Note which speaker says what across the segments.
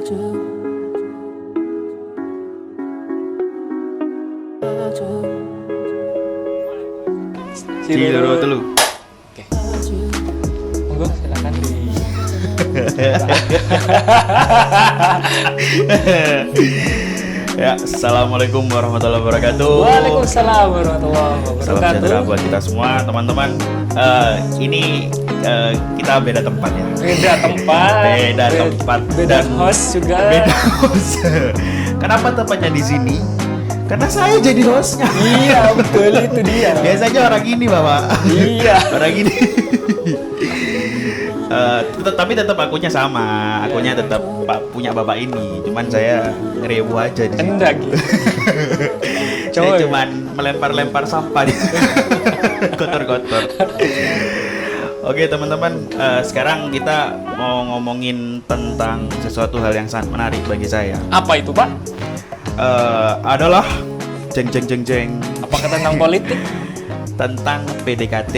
Speaker 1: Ciluru telu.
Speaker 2: Oke. Monggo silakan di.
Speaker 1: Ya, assalamualaikum warahmatullahi wabarakatuh.
Speaker 2: Waalaikumsalam warahmatullahi
Speaker 1: Salam
Speaker 2: wabarakatuh.
Speaker 1: sejahtera buat kita semua, teman-teman. Ini kita beda tempat ya.
Speaker 2: Beda tempat.
Speaker 1: Beda tempat.
Speaker 2: Beda
Speaker 1: Dan
Speaker 2: host juga.
Speaker 1: Beda host. Kenapa tempatnya di sini? Karena saya jadi hostnya.
Speaker 2: Iya betul itu dia.
Speaker 1: Biasanya orang ini, Bapak.
Speaker 2: Iya.
Speaker 1: Orang ini. Tapi tetap akunya sama. Akunya tetap punya bapak ini. Cuman saya ngerewu aja di sini.
Speaker 2: Enggak gitu.
Speaker 1: Saya cuman melempar-lempar sampah di kotor-kotor. Oke teman-teman, sekarang kita mau ngomongin tentang sesuatu hal yang sangat menarik bagi saya.
Speaker 2: Apa itu, Pak?
Speaker 1: Adalah jeng.
Speaker 2: Apakah tentang politik?
Speaker 1: Tentang PDKT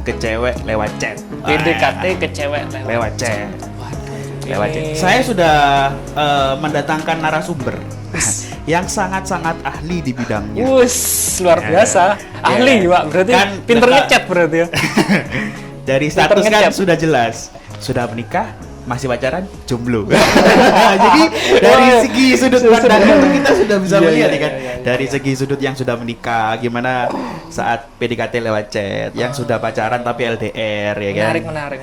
Speaker 1: ke cewek lewat chat.
Speaker 2: PDKT ke cewek
Speaker 1: Lewat chat. Lewat chat.
Speaker 2: Ini-
Speaker 1: Saya sudah mendatangkan narasumber yang sangat-sangat ahli di bidangnya.
Speaker 2: Wus, luar biasa. Ahli, Pak. Berarti
Speaker 1: Kan,
Speaker 2: pinter
Speaker 1: Kak.
Speaker 2: ngechat berarti ya.
Speaker 1: Dari status kan
Speaker 2: ngechat.
Speaker 1: sudah jelas, sudah menikah, masih pacaran, jomblo. Jadi dari segi sudut pandang itu kita sudah bisa
Speaker 2: Iya,
Speaker 1: melihat
Speaker 2: iya,
Speaker 1: kan.
Speaker 2: iya, iya.
Speaker 1: Dari segi sudut yang sudah menikah, gimana saat PDKT lewat chat, yang sudah pacaran tapi LDR ya kan.
Speaker 2: Menarik.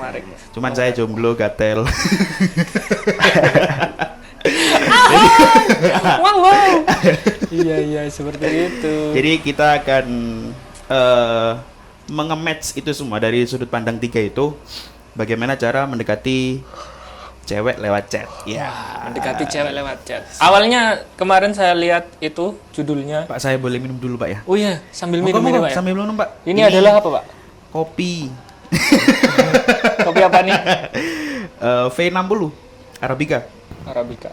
Speaker 1: Cuman saya jomblo, gatel.
Speaker 2: Wow. Iya, seperti itu.
Speaker 1: Jadi kita akan mengematch itu semua dari sudut pandang tiga itu. Bagaimana cara mendekati cewek lewat chat? Ya.
Speaker 2: Mendekati cewek lewat chat. Awalnya kemarin saya lihat itu judulnya.
Speaker 1: Pak, saya boleh minum dulu, Pak ya?
Speaker 2: Oh iya, sambil minum
Speaker 1: Monggo,
Speaker 2: ini, Pak. Ya?
Speaker 1: sambil minum, Pak.
Speaker 2: Ini adalah apa, Pak?
Speaker 1: Kopi.
Speaker 2: Kopi apa nih?
Speaker 1: V60 Arabica.
Speaker 2: Arabica.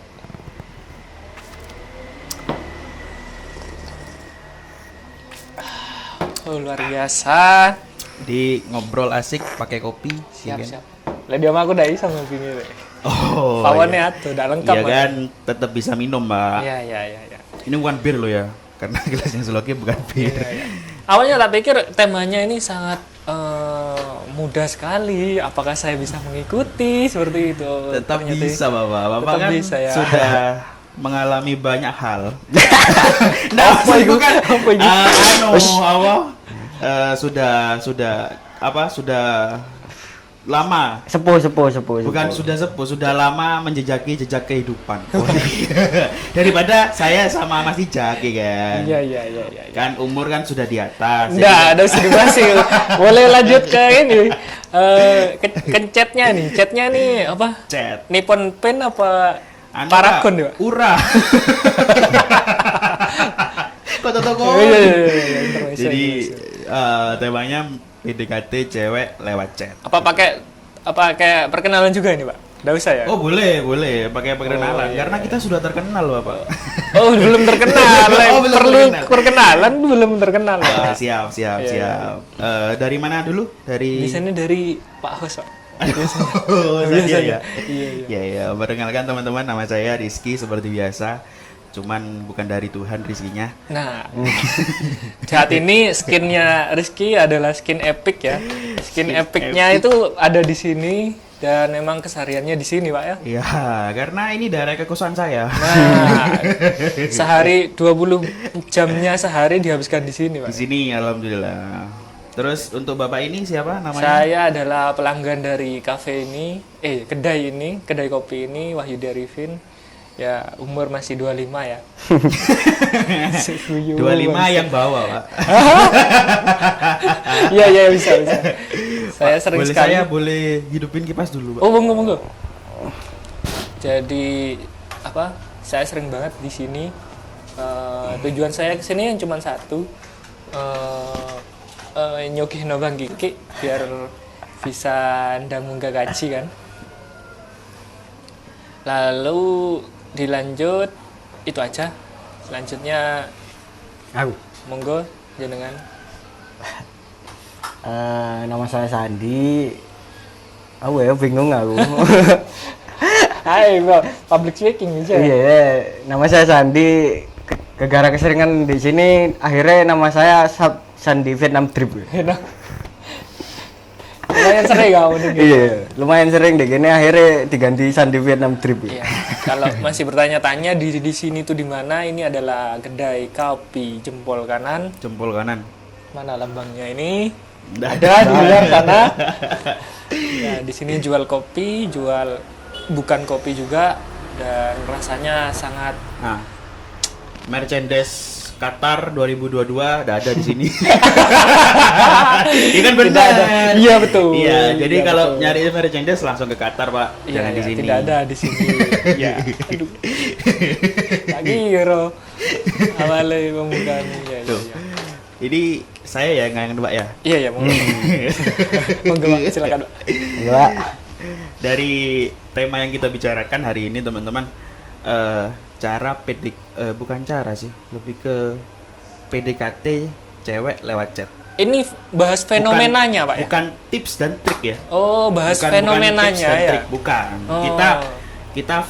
Speaker 2: Oh, luar biasa.
Speaker 1: Di ngobrol asik pakai kopi. ya kan?
Speaker 2: Siap. Lah dia mah aku udah bisa ngopi ini.
Speaker 1: Oh.
Speaker 2: Pawannya
Speaker 1: iya.
Speaker 2: atuh, udah lengkap.
Speaker 1: Iya
Speaker 2: Mas.
Speaker 1: kan, tetap bisa minum, Mbak.
Speaker 2: Iya.
Speaker 1: Ini bukan bir loh ya. Karena gelasnya Sloki bukan bir.
Speaker 2: Iya. Awalnya tak pikir temanya ini sangat mudah sekali. Apakah saya bisa mengikuti seperti itu?
Speaker 1: Tetap
Speaker 2: Ternyata
Speaker 1: bisa, Bapak. Bapak
Speaker 2: tetap
Speaker 1: kan
Speaker 2: bisa, ya.
Speaker 1: sudah mengalami banyak hal.
Speaker 2: Apa itu?
Speaker 1: Bukan.
Speaker 2: Apa itu?
Speaker 1: Sudah lama.
Speaker 3: Sepuh.
Speaker 1: Bukan sudah sepuh, sudah lama menjejaki jejak kehidupan. Daripada saya sama Mas Ijak kan.
Speaker 2: Iya.
Speaker 1: Kan umur kan sudah di atas.
Speaker 2: Nggak, ada usah dibahas ya. Boleh lanjut ke ini. Chatnya nih apa?
Speaker 1: Chat.
Speaker 2: Nippon Pen apa
Speaker 1: Anu,
Speaker 2: Paragon
Speaker 1: Pak,
Speaker 2: ya?
Speaker 1: Ura. Kota toko.
Speaker 2: Iya.
Speaker 1: Jadi temanya PDKT cewek lewat chat.
Speaker 2: Apa pakai perkenalan juga ini, Pak? Nggak usah ya?
Speaker 1: Oh boleh pakai perkenalan
Speaker 2: iya,
Speaker 1: karena kita sudah terkenal, Bapak.
Speaker 2: Oh, belum terkenal.
Speaker 1: Oh, belum
Speaker 2: Perlu
Speaker 1: terkenal.
Speaker 2: perkenalan belum terkenal. Pak.
Speaker 1: Siap.
Speaker 2: Iya.
Speaker 1: Dari mana dulu? Dari
Speaker 2: Di sini dari Pak Hos, Pak.
Speaker 1: Oh,
Speaker 2: Biasanya.
Speaker 1: ya.
Speaker 2: Iya.
Speaker 1: Ya, perkenalkan teman-teman, nama saya Rizky seperti biasa. Cuman bukan dari Tuhan rizkinya.
Speaker 2: Nah, saat ini skinnya Rizky adalah skin epic ya. Skin epicnya
Speaker 1: epic.
Speaker 2: itu ada di sini dan memang kesehariannya di sini, Pak ya.
Speaker 1: Iya, karena ini daerah kekosan saya.
Speaker 2: Nah, sehari 20 jamnya sehari dihabiskan di sini,
Speaker 1: Di
Speaker 2: Pak.
Speaker 1: sini alhamdulillah. Terus untuk Bapak ini siapa namanya?
Speaker 2: Saya adalah pelanggan dari kafe ini, kedai kopi ini, Wahyudi Arifin. Ya, umur masih 25 ya.
Speaker 1: 25 yang bawa, Pak.
Speaker 2: Iya, bisa. Saya sering
Speaker 1: Boleh
Speaker 2: sekali.
Speaker 1: saya boleh hidupin kipas dulu, Pak?
Speaker 2: Oh, monggo. Jadi apa? Saya sering banget di sini. Tujuan saya ke sini yang cuma satu. Nyoki Bang Kiki biar bisa ndang munggah gaji kan. Lalu dilanjut itu aja. Selanjutnya
Speaker 3: Aku.
Speaker 2: monggo jenengan.
Speaker 3: Nama saya Sandi. Aku ya bingung aku.
Speaker 2: Hai, bro. Public speaking aja.
Speaker 3: Iya, nama saya Sandi. Gara-gara keseringan di sini, akhirnya nama saya Sandi Vietnam Trip.
Speaker 2: Lumayan sering kamu nih.
Speaker 3: Iya, lumayan sering deh. Gini akhirnya diganti Sandi Vietnam Trip.
Speaker 2: Iya. Kalau masih bertanya-tanya di sini tuh di mana? Ini adalah kedai kopi jempol kanan.
Speaker 1: Jempol kanan.
Speaker 2: Mana lambangnya ini?
Speaker 1: Nggak
Speaker 2: Ada di luar sana. Ya, di sini jual kopi, jual bukan kopi juga, dan rasanya sangat
Speaker 1: Nah, merchandise Qatar 2022 udah ada di sini. Iya kan benar.
Speaker 2: Tidak ada. Iya, betul.
Speaker 1: Iya, jadi
Speaker 2: Iya,
Speaker 1: kalau
Speaker 2: betul.
Speaker 1: nyari merchandise langsung ke Qatar, Pak.
Speaker 2: Iya,
Speaker 1: Jangan di
Speaker 2: iya,
Speaker 1: sini.
Speaker 2: tidak ada di sini. Ya, aduh. Lagi Euro. Awalnya pembukaan ya,
Speaker 1: Tuh.
Speaker 2: ya.
Speaker 1: Jadi saya ya yang Pak ya.
Speaker 2: Iya, ya, monggo. Monggo, Pak, silakan, Pak.
Speaker 3: Enggak.
Speaker 1: Dari tema yang kita bicarakan hari ini teman-teman, cara bukan cara sih, lebih ke PDKT cewek lewat chat.
Speaker 2: Ini bahas fenomenanya, Pak ya?
Speaker 1: Bukan tips dan trik ya.
Speaker 2: Oh, bahas fenomenanya
Speaker 1: tips dan
Speaker 2: ya.
Speaker 1: trik, bukan.
Speaker 2: Oh.
Speaker 1: Kita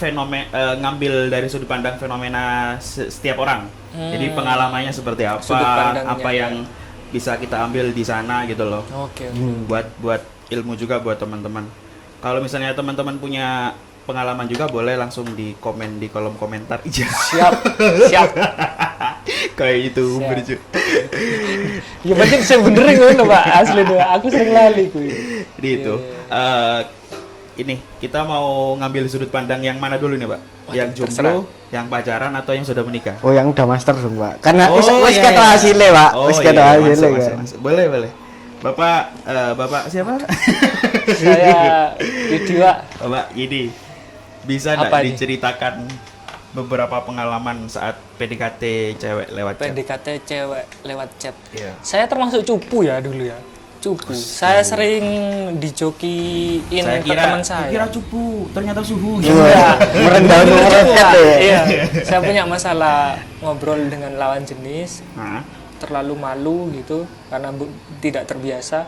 Speaker 1: ngambil dari sudut pandang fenomena setiap orang. Jadi pengalamannya seperti apa,
Speaker 2: Sudut pandangnya,
Speaker 1: apa
Speaker 2: ya.
Speaker 1: yang bisa kita ambil di sana gitu loh.
Speaker 2: Oke.
Speaker 1: Buat ilmu juga buat teman-teman. Kalau misalnya teman-teman punya pengalaman juga boleh langsung di komen di kolom komentar aja.
Speaker 2: Siap. Siap.
Speaker 1: Kayak itu
Speaker 2: Siap.
Speaker 1: berju.
Speaker 2: Ya berarti saya benerin ngono, Pak. Asli deh. Aku sering lali kuwi.
Speaker 1: Jadi itu. Ini kita mau ngambil sudut pandang yang mana dulu nih, Pak? Yang jomblo, yang pacaran atau yang sudah menikah?
Speaker 3: Oh, yang udah master dong, Pak. Karena
Speaker 1: Oh,
Speaker 3: wis
Speaker 1: iya,
Speaker 3: ketok
Speaker 1: iya.
Speaker 3: hasilnya, Pak.
Speaker 1: Oh,
Speaker 3: Wis
Speaker 1: iya,
Speaker 3: ketok hasilnya
Speaker 1: masuk,
Speaker 3: kan.
Speaker 1: masuk. Boleh. Bapak siapa?
Speaker 2: Saya Yudi, Pak.
Speaker 1: Bapak Yidi. Bisa
Speaker 2: Apa
Speaker 1: enggak
Speaker 2: ini?
Speaker 1: diceritakan beberapa pengalaman saat PDKT cewek lewat chat?
Speaker 2: PDKT cewek lewat chat.
Speaker 1: Iya.
Speaker 2: Saya termasuk cupu ya dulu ya. Cupu. Saya sering dijokiin
Speaker 1: Saya
Speaker 2: ke teman saya.
Speaker 1: kira cupu, ternyata suhu.
Speaker 3: Iya, merendah
Speaker 2: Bener
Speaker 3: nomor
Speaker 2: juga.
Speaker 3: chat ya.
Speaker 2: Iya. Saya punya masalah ngobrol dengan lawan jenis,
Speaker 1: Nah,
Speaker 2: terlalu malu gitu karena tidak terbiasa.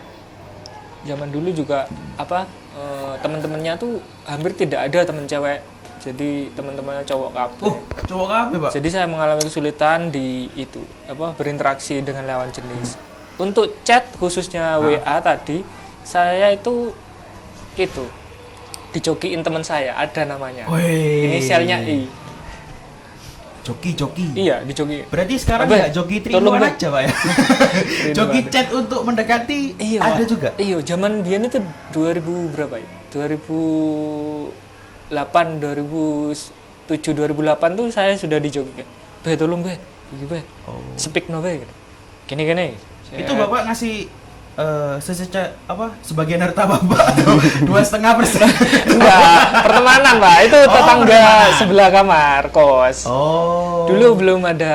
Speaker 2: Zaman dulu juga teman-temannya tuh hampir tidak ada teman cewek. Jadi teman-temannya cowok kabeh.
Speaker 1: cowok apa, Pak?
Speaker 2: Jadi saya mengalami kesulitan di itu berinteraksi dengan lawan jenis. Untuk chat khususnya WA tadi, saya itu dijokiin teman saya, ada namanya.
Speaker 1: Wih.
Speaker 2: Inisialnya I.
Speaker 1: Joki.
Speaker 2: Iya, dijoki.
Speaker 1: Berarti sekarang
Speaker 2: Apa?
Speaker 1: ya joki
Speaker 2: Tolong,
Speaker 1: 3
Speaker 2: Bang.
Speaker 1: aja, Pak ya. Joki chat untuk mendekati ada juga.
Speaker 2: Iya, zaman dia itu 2000 berapa ya? 2008, 2007, 2008 tuh saya sudah dijoki. Be, tolong be. Iki be. Speak no be. Gini.
Speaker 1: Itu Bapak ngasih sebagian harta Bapak atau 2,5%?
Speaker 2: Enggak, pertemanan, Pak. Itu tetangga
Speaker 1: pertemanan.
Speaker 2: sebelah kamar, kos.
Speaker 1: Oh.
Speaker 2: Dulu belum ada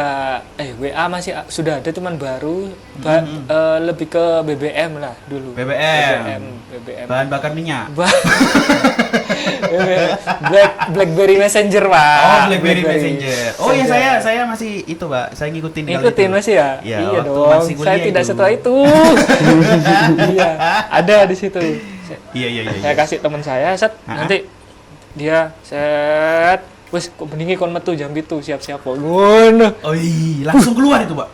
Speaker 2: WA masih sudah ada cuman baru lebih ke BBM lah dulu.
Speaker 1: BBM.
Speaker 2: BBM.
Speaker 1: Bahan bakar minyak.
Speaker 2: BlackBerry Messenger, Pak.
Speaker 1: Oh, BlackBerry Messenger. Oh ya, saya masih itu, Pak. Saya ngikutin kalau
Speaker 2: Ngikutin
Speaker 1: itu.
Speaker 2: masih ya?
Speaker 1: Iya,
Speaker 2: Iya
Speaker 1: waktu
Speaker 2: dong.
Speaker 1: masih kuliah
Speaker 2: Saya tidak
Speaker 1: itu.
Speaker 2: setelah itu. Iya, ada di situ.
Speaker 1: Iya.
Speaker 2: Saya kasih teman saya, set, nanti dia set, wes kok mendingi kon metu jam itu siap-siap kok. Ngono.
Speaker 1: Oh iya, langsung keluar itu, Pak.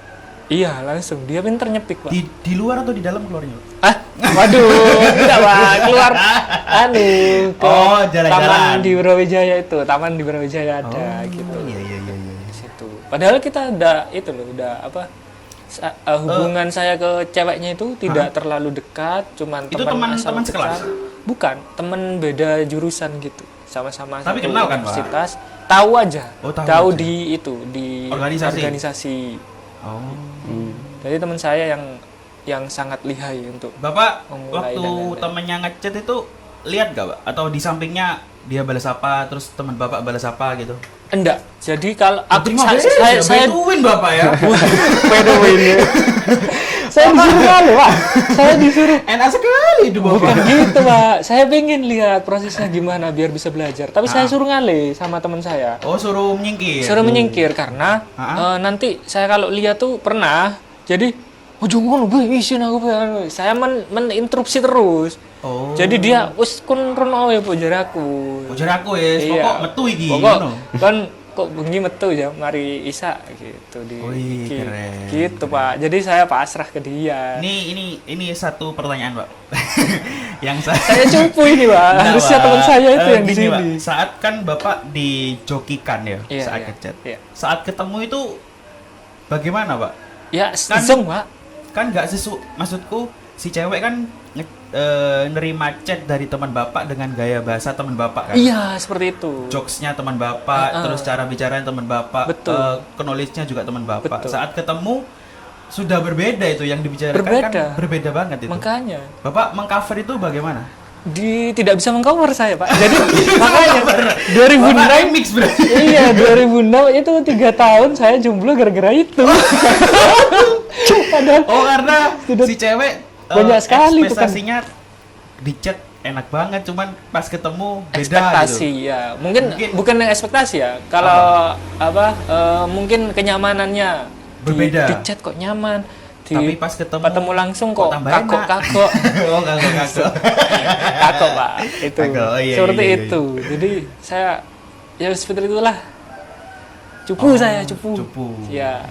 Speaker 2: Iya, langsung. Dia pinter nyepik, Pak.
Speaker 1: Di luar atau di dalam keluarnya, Pak?
Speaker 2: Ah, waduh, tidak, Pak. Keluar ke
Speaker 1: Oh, jalan-jalan.
Speaker 2: Taman di Brawijaya itu. Taman di Brawijaya ada gitu.
Speaker 1: Iya.
Speaker 2: Di situ. Padahal kita udah hubungan saya ke ceweknya itu tidak terlalu dekat, cuman
Speaker 1: Itu teman
Speaker 2: asal
Speaker 1: sekelas?
Speaker 2: besar. Bukan, teman beda jurusan gitu. Sama-sama
Speaker 1: Tapi
Speaker 2: satu
Speaker 1: kenal kan, Pak?
Speaker 2: universitas. Tahu aja.
Speaker 1: Oh, tahu
Speaker 2: tahu
Speaker 1: aja.
Speaker 2: di
Speaker 1: Organisasi. Oh.
Speaker 2: Jadi teman saya yang sangat lihai untuk
Speaker 1: Bapak
Speaker 2: Memulai
Speaker 1: waktu
Speaker 2: dan lain-lain.
Speaker 1: temennya ngechat itu lihat gak, Pak? Atau di sampingnya dia balas apa, terus teman Bapak balas apa gitu?
Speaker 2: enggak. Jadi kalau aku
Speaker 1: Terima
Speaker 2: saya
Speaker 1: kasih,
Speaker 2: saya
Speaker 1: beduin Bapak ya.
Speaker 2: saya disuruh kali, Pak. Saya disuruh.
Speaker 1: Enak sekali itu
Speaker 2: Bukan
Speaker 1: Bapak.
Speaker 2: gitu, Pak. Saya pengen lihat prosesnya gimana biar bisa belajar. Tapi saya suruh ngale sama teman saya.
Speaker 1: Oh, suruh menyingkir.
Speaker 2: Suruh menyingkir karena
Speaker 1: Ah.
Speaker 2: nanti saya kalau lihat tuh pernah. Jadi ojo ngono Be, isin aku Be." Saya meninterupsi terus.
Speaker 1: Oh.
Speaker 2: Jadi dia wis kon rono ya pojar aku.
Speaker 1: Ujar aku ya,
Speaker 2: Iya.
Speaker 1: pokok metu iki.
Speaker 2: Pokok
Speaker 1: ngono.
Speaker 2: kan kok bengi metu ya, mari Isa gitu di
Speaker 1: Wih,
Speaker 2: iki.
Speaker 1: keren.
Speaker 2: Gitu Pak. Jadi saya pasrah ke dia.
Speaker 1: Ini satu pertanyaan, Pak. Yang
Speaker 2: Saya cupu ini Pak.
Speaker 1: Nah,
Speaker 2: Harusnya
Speaker 1: Pak,
Speaker 2: teman saya itu yang di
Speaker 1: gini,
Speaker 2: sini.
Speaker 1: Pak. Saat kan Bapak dijokikan ya,
Speaker 2: Iya,
Speaker 1: saat
Speaker 2: iya,
Speaker 1: ngechat.
Speaker 2: iya.
Speaker 1: Saat ketemu itu bagaimana, Pak?
Speaker 2: Ya,
Speaker 1: Kan-
Speaker 2: zong Pak.
Speaker 1: Kan nggak maksudku si cewek kan nerima chat dari teman Bapak dengan gaya bahasa teman Bapak kan?
Speaker 2: Iya, seperti itu.
Speaker 1: Jokesnya teman Bapak, terus cara bicaranya teman Bapak,
Speaker 2: Betul.
Speaker 1: knowledge-nya juga teman Bapak.
Speaker 2: Betul.
Speaker 1: Saat ketemu sudah berbeda itu yang dibicarakan
Speaker 2: Berbeda.
Speaker 1: kan berbeda banget itu.
Speaker 2: Makanya
Speaker 1: Bapak mengcover itu bagaimana?
Speaker 2: tidak bisa mengcover saya Pak. Jadi makanya
Speaker 1: Bapak
Speaker 2: 2006
Speaker 1: remix berarti.
Speaker 2: iya 2006 itu 3 tahun saya jomblo gara-gara itu. Padahal
Speaker 1: Oh karena
Speaker 2: Sudah
Speaker 1: si cewek
Speaker 2: banyak sekali tuh kan.
Speaker 1: ekspektasinya di chat enak banget, cuman pas ketemu beda
Speaker 2: ekspektasi
Speaker 1: gitu.
Speaker 2: ya. Mungkin bukan yang ekspektasi ya. Kalau mungkin kenyamanannya
Speaker 1: Berbeda.
Speaker 2: Di chat kok nyaman.
Speaker 1: Tapi pas ketemu
Speaker 2: langsung kok
Speaker 1: tambah enak.
Speaker 2: kakok.
Speaker 1: Oh kakak.
Speaker 2: Kakak Pak itu
Speaker 1: Kakak, oh iya,
Speaker 2: seperti
Speaker 1: iya, iya.
Speaker 2: itu. Jadi saya ya seperti itulah. Cupu saya cupu. Ya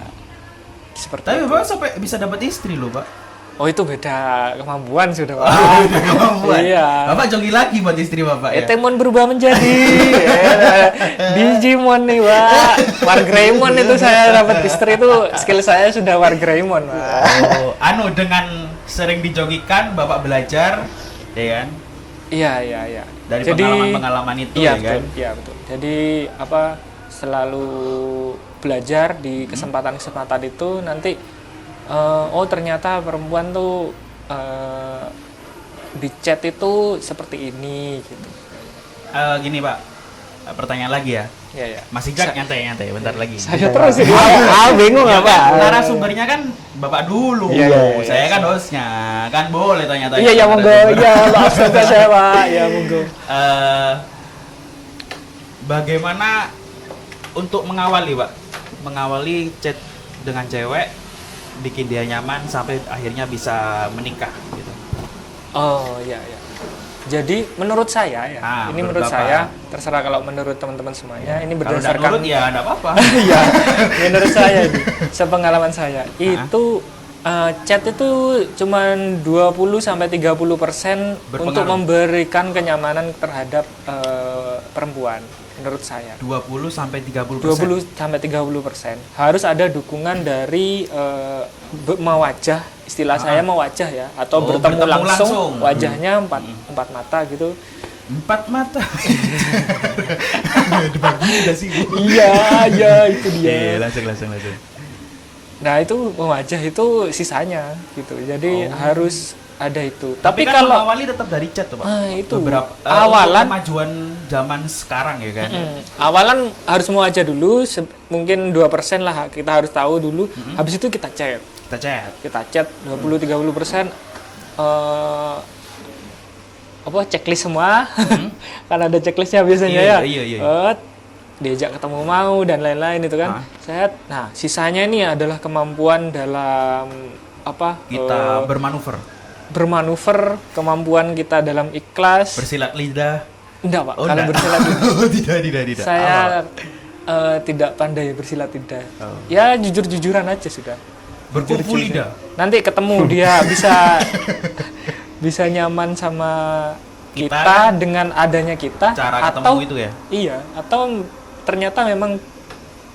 Speaker 2: seperti
Speaker 1: Tapi
Speaker 2: itu.
Speaker 1: Bapak sampai bisa dapat istri loh, Pak.
Speaker 2: Oh itu beda kemampuan sudah Pak.
Speaker 1: Kemampuan.
Speaker 2: Iya.
Speaker 1: Bapak jogi lagi buat istri Bapak ya.
Speaker 2: Etemon berubah menjadi Digimon nih Pak. Wargreymon itu saya dapat istri itu skill saya sudah Wargreymon Pak.
Speaker 1: Oh, dengan sering dijogikan Bapak belajar, ya kan?
Speaker 2: Iya.
Speaker 1: Dari
Speaker 2: Jadi,
Speaker 1: pengalaman-pengalaman itu
Speaker 2: iya,
Speaker 1: ya kan?
Speaker 2: betul, iya betul. Jadi selalu belajar di kesempatan-kesempatan itu nanti oh ternyata perempuan tuh di chat itu seperti ini gitu.
Speaker 1: Gini Pak, pertanyaan lagi ya.
Speaker 2: Iya.
Speaker 1: Masih Jak nyantai, bentar lagi.
Speaker 2: Saya terus ini.
Speaker 3: Bingung
Speaker 1: Ya
Speaker 3: apa?
Speaker 1: kan, narasumbernya kan Bapak dulu.
Speaker 2: Iya.
Speaker 1: Saya kan hostnya, kan boleh tanya-tanya.
Speaker 2: Iya, ya
Speaker 1: sama
Speaker 2: monggo.
Speaker 1: narasumber.
Speaker 2: Iya, maaf juga saya, Pak. Ya monggo.
Speaker 1: Bagaimana untuk mengawali Pak? Mengawali chat dengan cewek, bikin dia nyaman sampai akhirnya bisa menikah gitu.
Speaker 2: Oh, iya. Jadi menurut saya ya, ini menurut
Speaker 1: Bapak.
Speaker 2: saya, terserah kalau menurut teman-teman semuanya, ini
Speaker 1: Kalau nggak
Speaker 2: berdasarkan
Speaker 1: nurut ya nggak apa-apa.
Speaker 2: Iya, menurut saya ini, sepengalaman saya itu chat itu cuma 20-30%
Speaker 1: Berpengaruh.
Speaker 2: untuk memberikan kenyamanan terhadap perempuan menurut saya.
Speaker 1: 20-30%.
Speaker 2: 20-30%. Harus ada dukungan dari mewajah, istilah saya mewajah ya, atau
Speaker 1: Oh,
Speaker 2: bertemu
Speaker 1: bertemu
Speaker 2: langsung,
Speaker 1: langsung.
Speaker 2: wajahnya empat mata gitu.
Speaker 1: 4 mata. Dibagi udah sih.
Speaker 2: Iya, itu dia.
Speaker 1: Iya, langsung.
Speaker 2: Nah itu wajah itu sisanya gitu. Jadi harus ada itu.
Speaker 1: Tapi
Speaker 2: Tapi
Speaker 1: kan
Speaker 2: kalau
Speaker 1: mengawali tetap dari chat tuh Pak.
Speaker 2: itu
Speaker 1: Beberapa
Speaker 2: awalan
Speaker 1: untuk kemajuan zaman sekarang ya kan.
Speaker 2: awalan harus mewajah dulu, mungkin 2% lah kita harus tahu dulu. Habis itu kita chat.
Speaker 1: Kita chat.
Speaker 2: 20-30% checklist semua. Kan ada checklistnya biasanya
Speaker 1: Iya,
Speaker 2: ya.
Speaker 1: iya.
Speaker 2: Diajak ketemu mau dan lain-lain itu kan. Nah, sisanya ini adalah kemampuan dalam
Speaker 1: Kita
Speaker 2: bermanuver, kemampuan kita dalam ikhlas.
Speaker 1: bersilat lidah.
Speaker 2: Enggak, Pak.
Speaker 1: Oh,
Speaker 2: Kalau
Speaker 1: enggak.
Speaker 2: bersilat
Speaker 1: tidak.
Speaker 2: saya
Speaker 1: Apa,
Speaker 2: tidak pandai bersilat lidah.
Speaker 1: Oh.
Speaker 2: Ya jujur-jujuran aja sudah.
Speaker 1: berkumpul
Speaker 2: Jujur-jujuran.
Speaker 1: lidah.
Speaker 2: Nanti ketemu dia bisa nyaman sama
Speaker 1: Kita,
Speaker 2: kita dengan adanya kita,
Speaker 1: Cara
Speaker 2: atau
Speaker 1: ketemu itu ya.
Speaker 2: iya, atau ternyata memang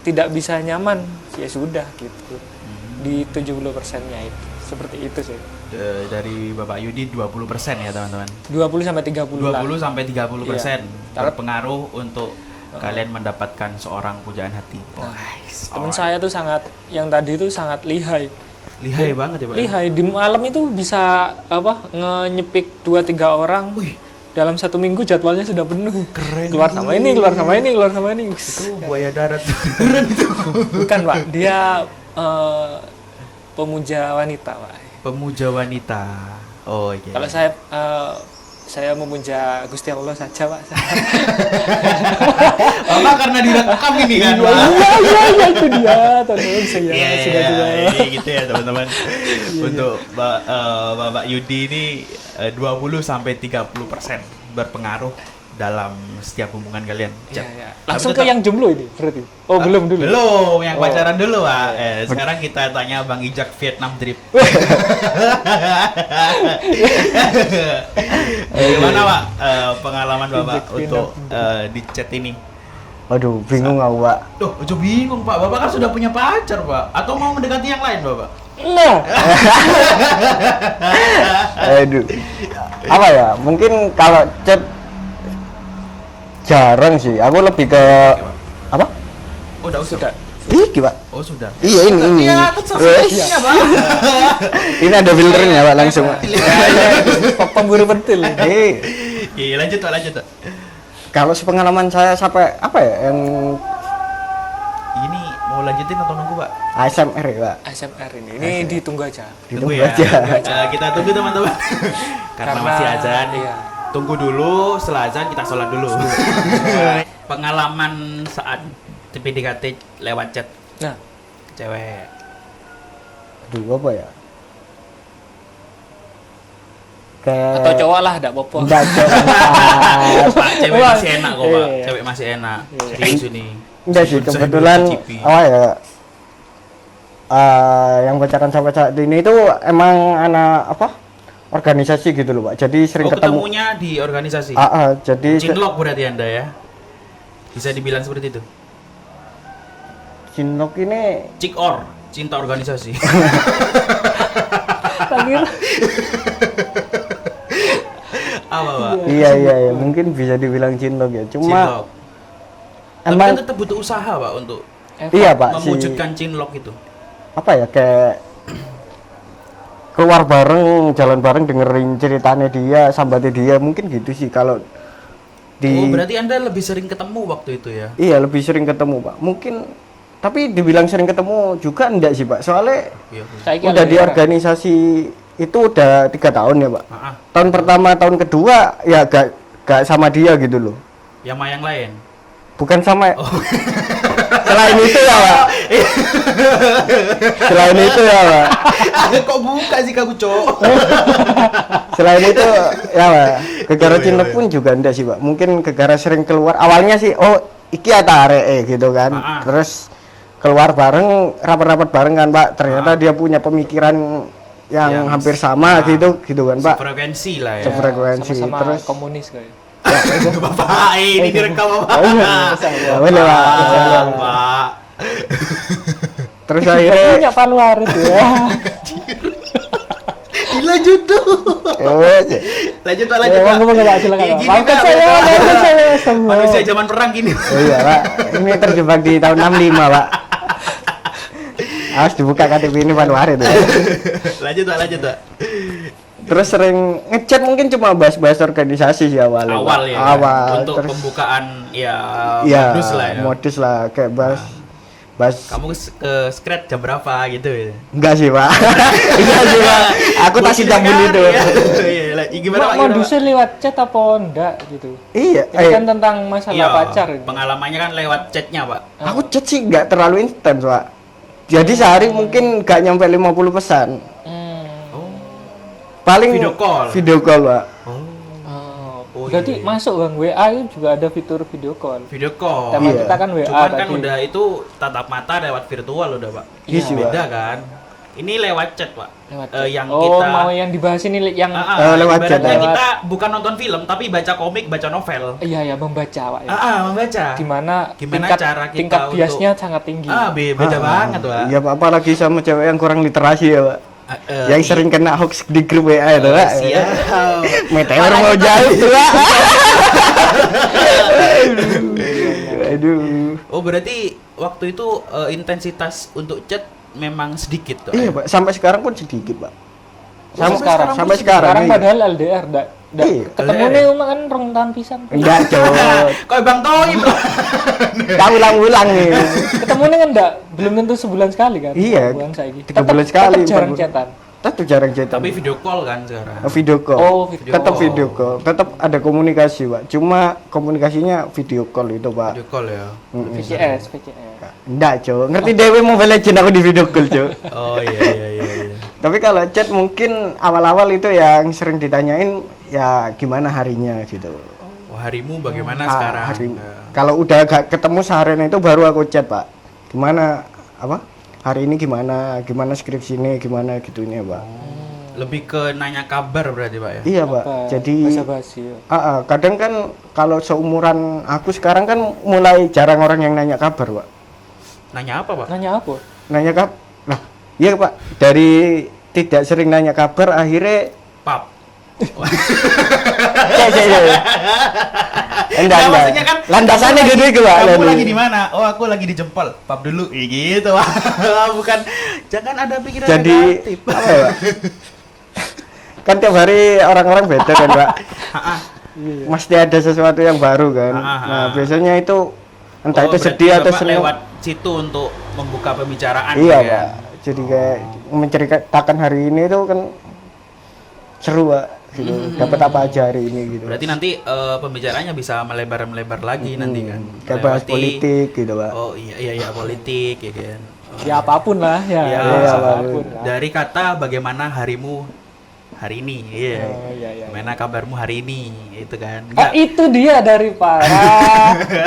Speaker 2: tidak bisa nyaman, ya sudah gitu. Di 70%-nya itu. Seperti itu sih.
Speaker 1: Dari Bapak Yudi 20% ya teman-teman.
Speaker 2: 20-30 lah.
Speaker 1: 20-30%
Speaker 2: Iya.
Speaker 1: berpengaruh untuk kalian mendapatkan seorang pujaan hati.
Speaker 2: Teman saya tuh yang tadi itu sangat lihai.
Speaker 1: Lihai banget ya Pak.
Speaker 2: Lihai di malam itu bisa nyepik 2-3 orang. Dalam 1 minggu jadwalnya sudah penuh.
Speaker 1: Keren.
Speaker 2: Keluar sama ini.
Speaker 1: Itu buaya darat.
Speaker 2: Bukan, Pak. Dia pemuja wanita, Pak.
Speaker 1: Pemuja wanita. Oh iya.
Speaker 2: Kalau saya memuja Gusti Allah saja, Pak.
Speaker 1: Bapak Cuma karena direkam ini kan. Pak.
Speaker 2: Iya itu dia. Teman saya
Speaker 1: Iya,
Speaker 2: sudah juga.
Speaker 1: ini gitu ya teman-teman. Untuk Bapak Yudi ini 20 sampai 30% berpengaruh dalam setiap hubungan kalian.
Speaker 2: Iya,
Speaker 1: Chat.
Speaker 2: iya.
Speaker 1: Tapi
Speaker 2: Langsung ke
Speaker 1: tetap-
Speaker 2: yang jomblo ini berarti. Oh, belum dulu.
Speaker 1: Belum, yang
Speaker 2: Oh.
Speaker 1: pacaran dulu, Pak. Sekarang kita tanya Bang Ijak Vietnam trip. Gimana, Pak? Pengalaman Bapak
Speaker 2: Ijak
Speaker 1: untuk di chat ini?
Speaker 3: Waduh, bingung aku, Pak.
Speaker 1: Duh, ojo bingung, Pak. Bapak kan sudah punya pacar, Pak. Atau mau mendekati yang lain, Bapak?
Speaker 2: Nah,
Speaker 3: Aduh. Apa ya? Mungkin kalau chat jarang sih. Aku lebih ke apa?
Speaker 1: Oh, udah
Speaker 2: sudah.
Speaker 3: Ih, Pak.
Speaker 1: Oh, sudah.
Speaker 3: Iya, ini.
Speaker 1: Iya, terserah, Pak.
Speaker 3: Ini ada filternya, Pak, langsung. Pak.
Speaker 2: Pemburu pentil.
Speaker 1: Iya, lanjut, Pak, lanjut, Pak.
Speaker 3: Kalau sepengalaman saya sampai apa ya yang
Speaker 1: Ini mau lanjutin atau nunggu, Pak?
Speaker 3: ASMR ya, Pak.
Speaker 2: ASMR ini ditunggu aja.
Speaker 3: Ditunggu
Speaker 1: ya.
Speaker 3: aja.
Speaker 1: Kita tunggu, teman-teman. Karena masih azan.
Speaker 2: Iya.
Speaker 1: Tunggu dulu, setelah azan kita sholat dulu. Pengalaman saat PDKT lewat chat
Speaker 2: Nah,
Speaker 1: cewek.
Speaker 3: Aduh, apa ya? Kayak
Speaker 2: atau cowok lah, enggak apa-apa.
Speaker 3: Enggak, cowok.
Speaker 1: Pak, cewek
Speaker 2: Wah.
Speaker 1: masih enak kok, Pak.
Speaker 2: Iya.
Speaker 1: Cewek masih enak.
Speaker 2: Iya.
Speaker 1: Serius ini.
Speaker 3: Enggak sih,
Speaker 1: Sebut saya
Speaker 3: kebetulan
Speaker 1: Cipi.
Speaker 3: apa ya? Yang pacaran sampai saat ini itu emang anak apa? Organisasi gitu loh, Pak. Jadi sering
Speaker 1: Oh,
Speaker 3: ketemu.
Speaker 1: ketemunya di organisasi.
Speaker 3: Jadi
Speaker 1: Cinlok berarti Anda ya? Bisa dibilang seperti itu.
Speaker 3: Cinlok ini
Speaker 1: Cik or, cinta organisasi.
Speaker 2: Lagi
Speaker 1: Apa, Pak?
Speaker 3: iya, mungkin bisa dibilang cinlok ya. Cuma
Speaker 1: Cinlok. Tapi
Speaker 3: emang
Speaker 1: kan tetap butuh usaha, Pak, untuk
Speaker 3: iya, Pak, si
Speaker 1: mewujudkan cinlok itu.
Speaker 3: apa ya kayak keluar bareng, jalan bareng, dengerin ceritanya dia, sambatnya dia, mungkin gitu sih kalau
Speaker 1: Oh, berarti Anda lebih sering ketemu waktu itu ya?
Speaker 3: Iya, lebih sering ketemu, Pak. Mungkin tapi dibilang sering ketemu juga enggak sih, Pak. Soalnya
Speaker 1: Iya, Bu.
Speaker 2: Saiki
Speaker 3: udah di
Speaker 2: LDR.
Speaker 3: organisasi itu udah 3 tahun ya, Pak.
Speaker 1: Ah,
Speaker 3: Tahun pertama, tahun kedua ya gak sama dia gitu loh.
Speaker 1: yang sama yang lain.
Speaker 3: Bukan sama. Selain itu ya, Pak. Selain itu ya, Pak.
Speaker 1: Kok buka sih kamu, Cok?
Speaker 3: Selain itu ya, Pak. Gegara
Speaker 1: Iya,
Speaker 3: cinta
Speaker 1: iya.
Speaker 3: pun juga enggak sih, Pak. Mungkin gegara sering keluar. Awalnya sih oh, iki ata areke gitu kan.
Speaker 1: Ah.
Speaker 3: Terus keluar bareng, rapat-rapat bareng kan, Pak. Ternyata dia punya pemikiran yang hampir sama gitu kan, Pak.
Speaker 1: Frekuensi lah ya.
Speaker 3: Sefrekuensi.
Speaker 2: Sama-sama
Speaker 3: Terus
Speaker 2: komunis kayak.
Speaker 1: Bapak, ini direkam, Bapak.
Speaker 3: ya boleh, Pak.
Speaker 1: Pak.
Speaker 3: Terus akhirnya
Speaker 2: Punya paluar itu ya.
Speaker 1: Lanjut tuh. Lanjut, Pak, lanjut, Pak.
Speaker 2: Ngomong Pak, silakan.
Speaker 1: Gini,
Speaker 2: Maafkan
Speaker 1: Pak,
Speaker 2: saya,
Speaker 1: Pak.
Speaker 2: maafkan saya. semua.
Speaker 1: Manusia zaman perang gini.
Speaker 3: oh iya, Pak. Ini terjebak di tahun 65, Pak. Harus dibuka KTP ini Panuar itu.
Speaker 1: Lanjut, Pak, lanjut, Pak.
Speaker 3: Terus sering ngechat mungkin cuma bahas-bahas organisasi sih awalnya. Pak.
Speaker 1: Awal ya.
Speaker 3: Awal.
Speaker 1: Untuk
Speaker 3: Terus
Speaker 1: pembukaan ya
Speaker 3: ya,
Speaker 1: modus lah ya.
Speaker 3: modus lah kayak bahas
Speaker 1: Kamu ke scratch jam berapa gitu ya?
Speaker 3: enggak sih, Pak. Enggak sih, Pak. Aku tasih cabul itu.
Speaker 1: Iya, lah, gimana, Pak? Gimana, Pak?
Speaker 2: Modusnya lewat chat apa enggak gitu.
Speaker 3: Iya,
Speaker 2: Ini kan tentang masalah
Speaker 1: Iya,
Speaker 2: pacar ini.
Speaker 1: pengalamannya kan lewat chatnya, Pak.
Speaker 3: aku chat sih enggak terlalu intens, Pak. Jadi sehari mungkin enggak nyampe 50 pesan.
Speaker 1: Oh.
Speaker 3: Paling
Speaker 1: Video call?
Speaker 3: Video call, Pak.
Speaker 1: Oh,
Speaker 2: Berarti
Speaker 1: iya.
Speaker 2: masuk Bang, WA itu juga ada fitur video call.
Speaker 1: Video call.
Speaker 2: Tema
Speaker 3: Iya.
Speaker 2: kita kan WA
Speaker 1: Cuman kan
Speaker 2: tadi.
Speaker 1: udah itu tatap mata lewat virtual udah, Pak.
Speaker 3: Iya sih, Pak.
Speaker 1: Beda kan? Ini lewat chat, Pak.
Speaker 2: Lewat
Speaker 1: Yang
Speaker 2: oh,
Speaker 1: kita
Speaker 2: mau yang dibahas ini yang
Speaker 3: lewat chat,
Speaker 1: ibaratnya
Speaker 2: lewat-
Speaker 1: kita bukan nonton film tapi baca komik, baca novel.
Speaker 2: iya ya membaca, Pak ya.
Speaker 1: Membaca.
Speaker 2: Gimana
Speaker 1: Gimana cara kita
Speaker 2: tingkat
Speaker 1: untuk-
Speaker 2: biasnya sangat tinggi.
Speaker 1: Beda banget, Pak.
Speaker 3: Iya, Pak. Apalagi sama cewek yang kurang literasi ya, Pak. Yang sering kena hoax di grup WA itu, Pak.
Speaker 1: Siap.
Speaker 3: Meteor mau jauh tuh, Pak. Aduh.
Speaker 1: Oh, berarti waktu itu intensitas untuk chat memang sedikit tuh.
Speaker 3: Iya, Pak. Sampai sekarang pun sedikit, Pak. Sampai
Speaker 1: pun
Speaker 3: sekarang. iya.
Speaker 2: padahal LDR enggak
Speaker 3: Iya,
Speaker 2: ketemu
Speaker 1: LDR.
Speaker 2: nih umah kan rong tahun pisan.
Speaker 3: Enggak, Cok.
Speaker 1: Kok Bang Toim?
Speaker 3: Kau ulang-ulang nih.
Speaker 2: Ketemu nih kan enggak belum tentu sebulan sekali kan.
Speaker 3: Iya,
Speaker 2: Bulan saiki.
Speaker 3: 3 bulan sekali,
Speaker 2: Tetep jarang
Speaker 3: 4 bulan.
Speaker 2: chatan.
Speaker 3: Tetap jarang chat.
Speaker 1: Tapi video call kan sekarang.
Speaker 3: Video call.
Speaker 2: Oh, video
Speaker 3: Tetap
Speaker 1: call.
Speaker 3: video call. Tetap ada komunikasi, Pak. Cuma komunikasinya video call itu, Pak.
Speaker 1: Video call ya.
Speaker 2: VCS.
Speaker 3: Enggak, Cuk. Ngerti dewe Mobile Legend aku di video call, Cuk.
Speaker 1: Oh iya.
Speaker 3: Tapi kalau chat mungkin awal-awal itu yang sering ditanyain ya gimana harinya gitu.
Speaker 1: Wah, harimu bagaimana sekarang?
Speaker 3: Kalau udah gak ketemu seharian itu baru aku chat, Pak. Gimana apa? Hari ini gimana? Gimana skripsi ini? Gimana gitunya, Pak.
Speaker 1: Lebih ke nanya kabar berarti, Pak ya.
Speaker 3: Iya, Pak. Jadi
Speaker 2: basa-basi.
Speaker 3: kadang kan kalau seumuran aku sekarang kan mulai jarang orang yang nanya kabar, Pak.
Speaker 1: Nanya apa, Pak?
Speaker 2: Nanya apa?
Speaker 3: Nanya kabar. Nah, iya, Pak. Dari tidak sering nanya kabar akhirnya
Speaker 1: Pap.
Speaker 3: Enggak,
Speaker 1: maksudnya kan
Speaker 3: landasannya gitu itu, Pak.
Speaker 1: Kamu lagi di mana? Oh, aku lagi di Jempol. Pap dulu. Gitu, Pak. Bukan, jangan ada pikiran
Speaker 3: Jadi
Speaker 1: negatif.
Speaker 3: apa ya, Pak? Kan tiap hari orang-orang beda kan, Pak. Mesti ada sesuatu yang baru kan. Nah, biasanya itu entah itu
Speaker 1: berarti
Speaker 3: sedih atau
Speaker 1: Bapak
Speaker 3: senang.
Speaker 1: lewat situ untuk membuka pembicaraan.
Speaker 3: Iya,
Speaker 1: ya?
Speaker 3: Pak. Jadi kayak menceritakan hari ini itu kan seru, Pak. Gitu. Dapat apa aja hari ini gitu.
Speaker 1: Berarti nanti pembicaraannya bisa melebar-melebar lagi nanti kan.
Speaker 3: Kayak bahas
Speaker 1: Melewati-
Speaker 3: politik gitu, Pak.
Speaker 1: Oh iya politik ya kan.
Speaker 2: Ya apapun lah ya.
Speaker 1: Iya,
Speaker 2: Apapun lah.
Speaker 1: Dari kata bagaimana harimu hari ini, iya.
Speaker 2: Oh, iya.
Speaker 1: Gimana kabarmu hari ini, itu kan.
Speaker 2: Oh, itu dia dari para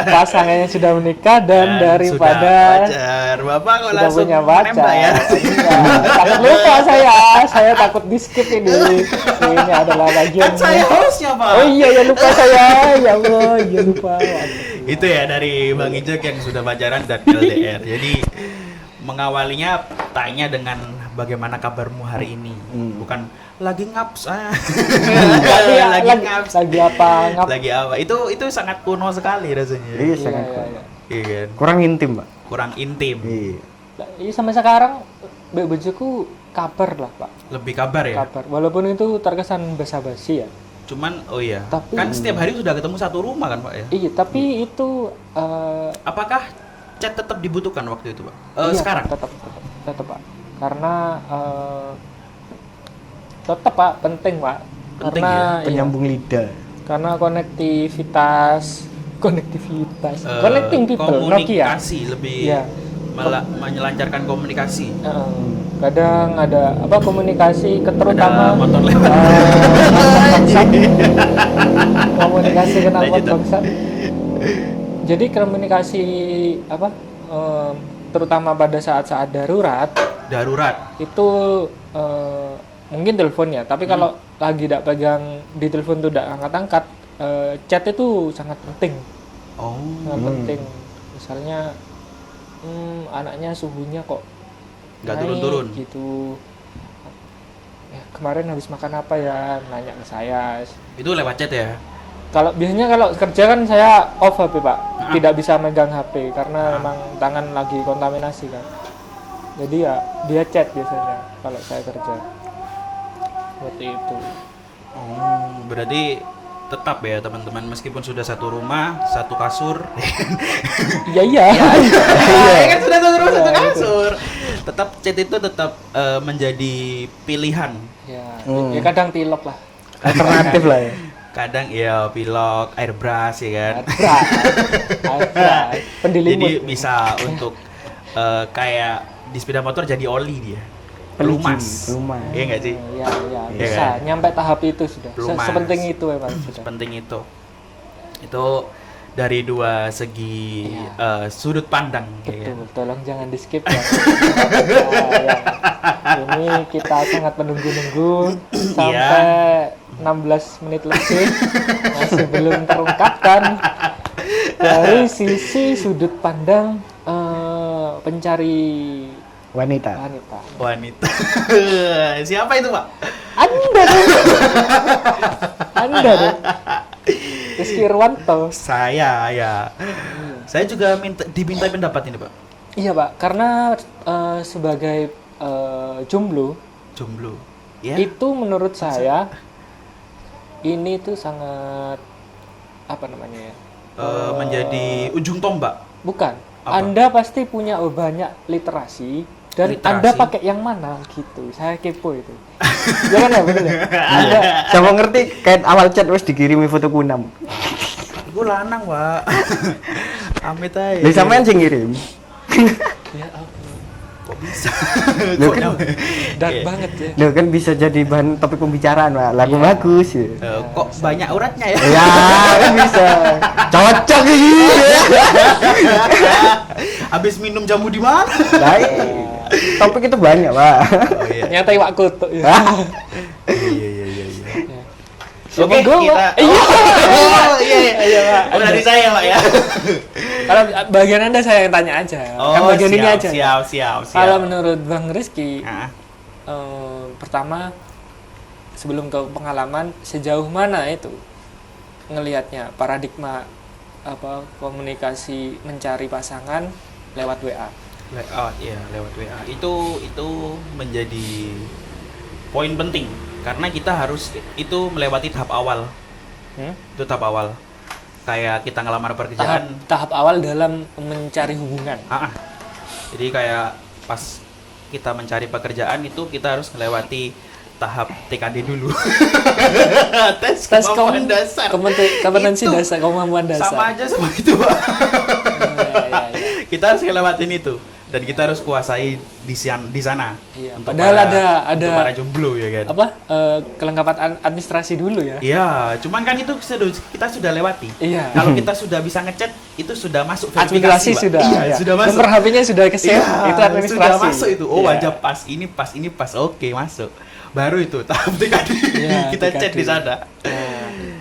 Speaker 2: pasangan yang sudah menikah dan daripada
Speaker 1: sudah pacar. Bapak kok
Speaker 2: sudah
Speaker 1: langsung
Speaker 2: punya
Speaker 1: menembak
Speaker 2: pacar.
Speaker 1: ya.
Speaker 2: Iya. Takut lupa saya takut di skip ini. Ini adalah bagian.
Speaker 1: Kan saya hostnya, Pak.
Speaker 2: Oh iya ya lupa saya. Ya Allah, ya lupa.
Speaker 1: Itu ya dari Bang Ijek yang sudah pacaran dan LDR. Jadi mengawalinya tanya dengan bagaimana kabarmu hari ini, bukan lagi ngaps lagi ngaps
Speaker 2: Lagi apa? Ngap.
Speaker 1: lagi apa, itu sangat kuno sekali rasanya.
Speaker 3: Iya, sangat
Speaker 2: Iya.
Speaker 1: Iya kan,
Speaker 3: kurang intim, Pak.
Speaker 1: kurang intim,
Speaker 3: Iya.
Speaker 2: Iya sampai sekarang Mbak Bojoku kabar lah Pak.
Speaker 1: lebih kabar ya.
Speaker 2: Kabar. Walaupun itu terkesan basa-basi ya.
Speaker 1: Cuman oh iya,
Speaker 2: Tapi-
Speaker 1: kan setiap hari sudah ketemu satu rumah kan, Pak ya.
Speaker 2: Iya, tapi itu
Speaker 1: Apakah chat tetap dibutuhkan waktu itu, Pak?
Speaker 2: iya,
Speaker 1: Sekarang
Speaker 2: tetap Pak. Karena tetap Pak penting Pak.
Speaker 1: Penting
Speaker 2: Karena
Speaker 1: ya?
Speaker 2: iya,
Speaker 3: Penyambung lidah.
Speaker 2: karena konektivitas connecting people Nokia.
Speaker 1: komunikasi lebih
Speaker 2: Iya.
Speaker 1: menyelancarkan komunikasi.
Speaker 2: Kadang ada apa komunikasi terutama
Speaker 1: Ada motor lewat.
Speaker 2: komunikasi kenal
Speaker 1: Lanjut, Dok.
Speaker 2: bangsa. Jadi komunikasi apa terutama pada saat-saat darurat
Speaker 1: Darurat.
Speaker 2: itu mungkin telepon ya, tapi kalau lagi tidak pegang di telepon tuh tidak angkat-angkat, chat itu sangat penting.
Speaker 1: Oh.
Speaker 2: Sangat penting. Misalnya anaknya suhunya kok
Speaker 1: Nggak
Speaker 2: naik
Speaker 1: turun-turun.
Speaker 2: gitu. Ya, kemarin habis makan apa ya, nanya ke saya.
Speaker 1: Itu lewat chat ya.
Speaker 2: Kalau biasanya kalau kerja kan saya off HP Pak, tidak bisa megang HP karena memang tangan lagi kontaminasi kan. Jadi ya dia chat biasanya kalau saya kerja. Seperti itu.
Speaker 1: Oh, berarti tetap ya teman-teman, meskipun sudah satu rumah, satu kasur.
Speaker 2: Iya.
Speaker 1: Ya kan sudah satu rumah, satu kasur. Tetap chat itu tetap menjadi pilihan.
Speaker 2: Ya, ya kadang pilok lah.
Speaker 3: Alternatif lah ya.
Speaker 1: Kadang ya pilok, airbrush ya kan.
Speaker 2: Ada pendilimut.
Speaker 1: Jadi bisa untuk kayak di sepeda motor jadi oli dia. Pelumas.
Speaker 3: Pelumas.
Speaker 1: Iya nggak sih?
Speaker 2: Ya,
Speaker 1: Iya
Speaker 2: bisa.
Speaker 1: kan?
Speaker 2: Nyampe tahap itu sudah.
Speaker 1: Pelumas.
Speaker 2: Sepenting itu memang sudah.
Speaker 1: Penting itu. Itu dari dua segi sudut pandang. ya kan?
Speaker 2: Betul, tolong jangan di skip ya. Ini kita sangat menunggu-nunggu sampai 16 menit lebih masih belum terungkapkan dari sisi sudut pandang pencari
Speaker 3: Wanita.
Speaker 1: Wanita. Siapa itu, Pak?
Speaker 2: Anda dong. Rizky Irwanto.
Speaker 1: Saya ya. Saya juga diminta pendapat ini, Pak.
Speaker 2: Iya Pak, karena sebagai jomblo
Speaker 1: Jomblo. Ya.
Speaker 2: itu menurut saya ini tuh sangat apa namanya ya?
Speaker 1: Menjadi ujung tombak.
Speaker 2: Bukan.
Speaker 1: Apa?
Speaker 2: Anda pasti punya banyak literasi, Dan
Speaker 1: literasi.
Speaker 2: Anda pakai yang mana gitu? Saya kepo itu. Ya kan ya, betul ya? Anda
Speaker 3: Siapa ngerti kayak awal chat wis dikirimi foto kunam.
Speaker 1: Gue lanang, Pak. Amit aja.
Speaker 3: Lah sampean sing ngirim.
Speaker 2: ya ampun.
Speaker 1: Kok bisa?
Speaker 3: Loh,
Speaker 1: Kok
Speaker 3: kan-
Speaker 1: nyampe?
Speaker 2: Dark
Speaker 1: Oke.
Speaker 2: banget ya.
Speaker 3: Loh kan bisa jadi bahan topik pembicaraan, Pak. Lagu bagus ya.
Speaker 1: Kok banyak uratnya ya?
Speaker 3: Ya, kan bisa. Cocok ini.
Speaker 1: Habis minum jamu di mana?
Speaker 3: Baik. Topik itu banyak, Pak.
Speaker 1: Oh iya.
Speaker 2: Ternyata iwak kutuk ya.
Speaker 1: Iya.
Speaker 2: Ya,
Speaker 1: Oke,
Speaker 2: monggo,
Speaker 1: kita.
Speaker 2: Pak. Iya.
Speaker 1: Oh, iya.
Speaker 2: Iya, Pak.
Speaker 1: Oh, dari saya, Pak ya.
Speaker 2: Kalau bagian Anda saya yang tanya aja. Kan bagian ini aja.
Speaker 1: Siap.
Speaker 2: Kalau menurut Bang Rizky,
Speaker 1: Ah,
Speaker 2: pertama sebelum ke pengalaman, sejauh mana itu ngelihatnya paradigma komunikasi mencari pasangan lewat WA?
Speaker 1: lewat WA. Itu menjadi poin penting karena kita harus itu melewati tahap awal. Itu tahap awal. Kayak kita ngelamar pekerjaan.
Speaker 2: Tahap awal dalam mencari hubungan.
Speaker 1: Jadi kayak pas kita mencari pekerjaan itu kita harus melewati tahap TKD dulu. tes kemampuan dasar.
Speaker 2: Kompetensi
Speaker 1: Itu
Speaker 2: dasar, kemampuan dasar.
Speaker 1: sama aja sama itu, Pak.
Speaker 2: Ya.
Speaker 1: Kita harus ngelewatin itu dan kita harus kuasai di sana.
Speaker 2: Iya,
Speaker 1: Untuk
Speaker 2: padahal
Speaker 1: para-
Speaker 2: ada
Speaker 1: untuk para jomblo ya kan.
Speaker 2: kelengkapan administrasi dulu ya.
Speaker 1: Iya, cuman kan itu kita sudah lewati.
Speaker 2: Iya.
Speaker 1: Kalau kita sudah bisa ngechat, itu sudah masuk verifikasi,
Speaker 2: Administrasi
Speaker 1: Pak.
Speaker 2: sudah.
Speaker 1: Iya,
Speaker 2: ya.
Speaker 1: sudah masuk.
Speaker 2: Nomor HP-nya sudah ke-save,
Speaker 1: Iya,
Speaker 2: itu administrasi.
Speaker 1: sudah masuk itu. Oh,
Speaker 2: Iya.
Speaker 1: wajah pas ini pas. Oke, masuk. Baru itu tahap TKD.
Speaker 2: Iya,
Speaker 1: kita
Speaker 2: TKD.
Speaker 1: chat di sana.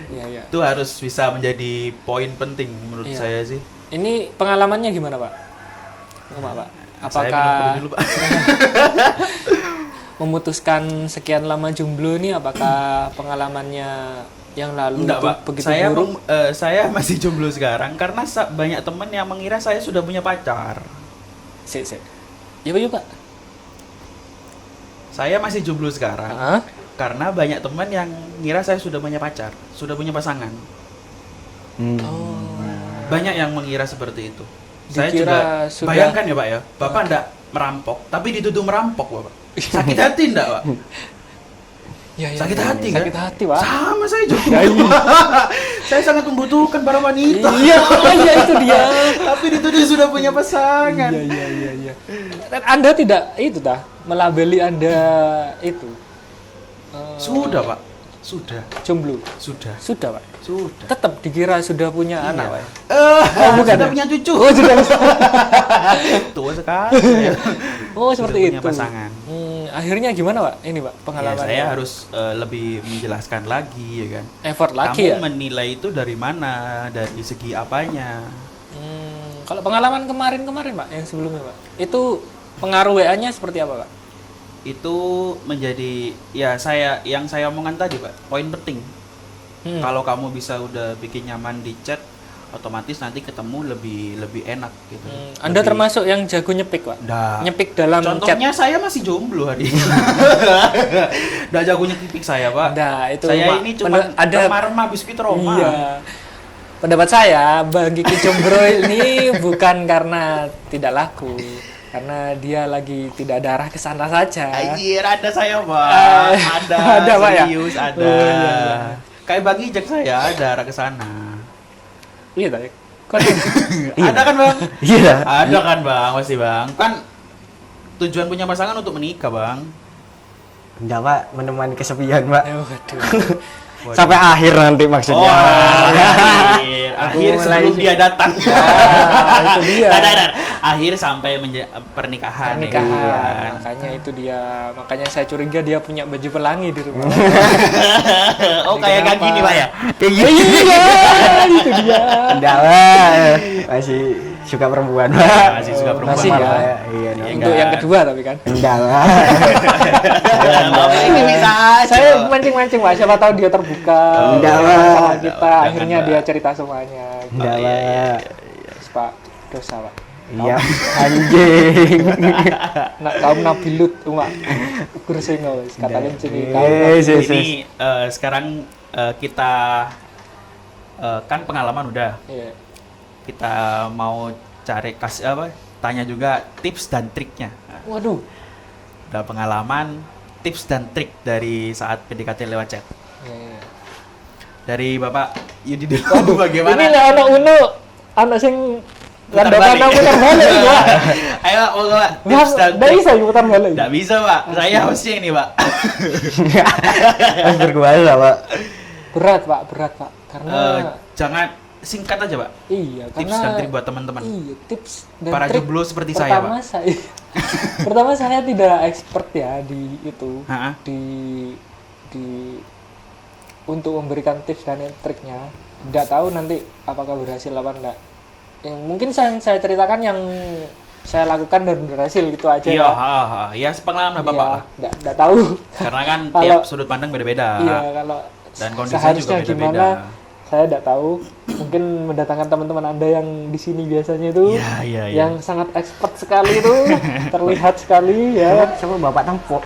Speaker 2: Iya.
Speaker 1: Itu harus bisa menjadi poin penting menurut
Speaker 2: Iya.
Speaker 1: saya sih.
Speaker 2: Ini pengalamannya gimana, Pak? Pak?
Speaker 1: Saya minum
Speaker 2: Apakah
Speaker 1: kopi dulu, Pak.
Speaker 2: memutuskan sekian lama jomblo ini apakah pengalamannya yang lalu
Speaker 1: Enggak,
Speaker 2: itu
Speaker 1: Pak.
Speaker 2: begitu
Speaker 1: Saya
Speaker 2: buruk?
Speaker 1: saya masih jomblo sekarang karena banyak teman yang mengira saya sudah punya pacar.
Speaker 2: Sik. Ya, Pak.
Speaker 1: Saya masih jomblo sekarang
Speaker 2: Hah?
Speaker 1: karena banyak teman yang ngira saya sudah punya pacar, sudah punya pasangan.
Speaker 2: Oh.
Speaker 1: Banyak yang mengira seperti itu. Saya
Speaker 2: Dikira
Speaker 1: juga
Speaker 2: sudah-
Speaker 1: bayangkan ya, Pak ya. Bapak enggak merampok, tapi dituduh merampok, Bapak. Sakit hati enggak, Pak?
Speaker 2: Ya,
Speaker 1: Sakit hati kan?
Speaker 2: Sakit hati, Pak.
Speaker 1: Sama saya juga.
Speaker 2: Ya, iya.
Speaker 1: Saya sangat membutuhkan para wanita.
Speaker 2: Iya, itu dia.
Speaker 1: Tapi dituduh sudah punya pasangan.
Speaker 2: Iya. Dan Anda tidak melabeli Anda itu.
Speaker 1: Sudah, Pak. Sudah.
Speaker 2: Jomblo.
Speaker 1: Sudah.
Speaker 2: Sudah, Pak.
Speaker 1: Sudah.
Speaker 2: Tetap dikira sudah punya
Speaker 1: Iya.
Speaker 2: anak, Pak.
Speaker 1: Bukan. Sudah punya cucu.
Speaker 2: Oh, sudah bisa.
Speaker 1: Tua sekali. saya.
Speaker 2: Oh, seperti
Speaker 1: Sudah
Speaker 2: itu.
Speaker 1: punya pasangan.
Speaker 2: Akhirnya gimana, Pak? Ini, Pak,
Speaker 1: Ya,
Speaker 2: pengalaman.
Speaker 1: saya harus lebih menjelaskan lagi ya kan.
Speaker 2: effort lagi
Speaker 1: Kamu
Speaker 2: ya.
Speaker 1: menilai itu dari mana? Dari segi apanya?
Speaker 2: Kalau pengalaman kemarin, Pak, yang sebelumnya, Pak. Itu pengaruh WA-nya seperti apa, Pak?
Speaker 1: Itu menjadi yang saya omongkan tadi, Pak. Poin penting. Kalau kamu bisa udah bikin nyaman di chat, otomatis nanti ketemu lebih enak gitu.
Speaker 2: Anda
Speaker 1: Lebih-
Speaker 2: termasuk yang jago nyepik, Pak?
Speaker 1: Nggak.
Speaker 2: Nyepik dalam chat.
Speaker 1: Contohnya saya masih jomblo hari ini. Nggak jago nyepik saya, Pak.
Speaker 2: Nah, itu
Speaker 1: saya
Speaker 2: Pak,
Speaker 1: ini cuma
Speaker 2: ada
Speaker 1: remah biskuit Roma.
Speaker 2: Iya. Pendapat saya, Bang Kiki Jombro ini bukan karena tidak laku, karena dia lagi tidak ada arah ke sana saja.
Speaker 1: Anjir, ada saya, Pak. Ada,
Speaker 2: ada, Pak, ya?
Speaker 1: serius, ada.
Speaker 2: Oh, iya.
Speaker 1: Kayak Bang Ijek saya ada arah ke sana.
Speaker 2: Iya, tadi. Kok
Speaker 1: Ada kan, Bang?
Speaker 3: Iya.
Speaker 1: Ada kan, Bang? Masih, Bang. Kan tujuan punya pasangan untuk menikah, Bang.
Speaker 3: Enggak, Pak, menemani kesepian, Pak.
Speaker 2: Waduh.
Speaker 3: Sampai akhir nanti maksudnya.
Speaker 1: Akhir sebelum dia datang.
Speaker 2: itu dia.
Speaker 1: Dar. Akhir sampai pernikahan. ya kan?
Speaker 2: Pernikahan. Makanya itu dia. Makanya saya curiga dia punya baju pelangi di rumah.
Speaker 1: Oh, kayak
Speaker 2: Kenapa?
Speaker 1: gini, Pak ya?
Speaker 3: Kayak gitu.
Speaker 2: Iya, itu dia.
Speaker 3: Enggak, Pak. Masih suka perempuan, Pak.
Speaker 1: Masih suka perempuan.
Speaker 2: Masih
Speaker 3: Normal,
Speaker 2: ya?
Speaker 3: Pak. Iya,
Speaker 1: Iya,
Speaker 2: Untuk yang kedua tapi kan.
Speaker 3: enggak, Pak.
Speaker 1: Bapak ini bisa aja.
Speaker 2: Saya mancing-mancing, Pak. Siapa tahu dia terbuka.
Speaker 3: Enggak,
Speaker 2: sama
Speaker 3: Pak.
Speaker 2: kita.
Speaker 1: Jangan,
Speaker 2: Akhirnya
Speaker 1: Pak.
Speaker 2: dia cerita semuanya.
Speaker 3: Enggak,
Speaker 1: iya, iya,
Speaker 3: Pak.
Speaker 2: Terus, Pak, dosa, Pak.
Speaker 3: Iya, anjing.
Speaker 2: Nak kaum nabilut, umak. Ukur singo, wis. Kata lain sini.
Speaker 3: Yes, yes, yes.
Speaker 1: Ini sekarang kita kan pengalaman udah.
Speaker 2: Iya.
Speaker 1: Kita mau cari tanya juga tips dan triknya.
Speaker 2: Waduh.
Speaker 1: Udah pengalaman, tips dan trik dari saat PDKT lewat chat.
Speaker 2: Ya.
Speaker 1: Dari Bapak Yudi dulu bagaimana?
Speaker 2: Ini lah anak uno, anak sing
Speaker 1: Putar
Speaker 2: landakan
Speaker 1: balik.
Speaker 2: aku putar balik Pak.
Speaker 1: Ayo Pak, mau Pak, tips dan
Speaker 2: Nggak
Speaker 1: trik.
Speaker 2: bisa putar balik.
Speaker 1: Nggak bisa Pak, saya hostnya ini Pak.
Speaker 3: Harus berkuasa, Pak.
Speaker 2: Berat Pak. Karena
Speaker 1: Jangan singkat aja Pak.
Speaker 2: iya,
Speaker 1: Tips
Speaker 2: karena
Speaker 1: dan trik buat teman-teman.
Speaker 2: Iya, tips dan
Speaker 1: Para
Speaker 2: trik.
Speaker 1: jomblo seperti saya,
Speaker 2: Pertama
Speaker 1: Pak.
Speaker 2: saya pertama saya tidak expert ya di itu.
Speaker 1: Ha-ha.
Speaker 2: Di untuk memberikan tips dan triknya. Tidak tahu nanti apakah berhasil apa enggak. Yang mungkin saya ceritakan yang saya lakukan dan berhasil gitu aja.
Speaker 1: Iya,
Speaker 2: ya.
Speaker 1: ya sepengalaman Bapak lah.
Speaker 2: Enggak tahu.
Speaker 1: Karena kan
Speaker 2: Kalau-
Speaker 1: tiap sudut pandang beda-beda.
Speaker 2: Iya, kalau
Speaker 1: Dan kondisinya
Speaker 2: seharusnya
Speaker 1: juga beda-beda.
Speaker 2: gimana saya tidak tahu. Mungkin mendatangkan teman-teman Anda yang di sini biasanya itu
Speaker 1: Iya.
Speaker 2: yang sangat expert sekali itu terlihat sekali ya.
Speaker 3: Coba Bapak tempok.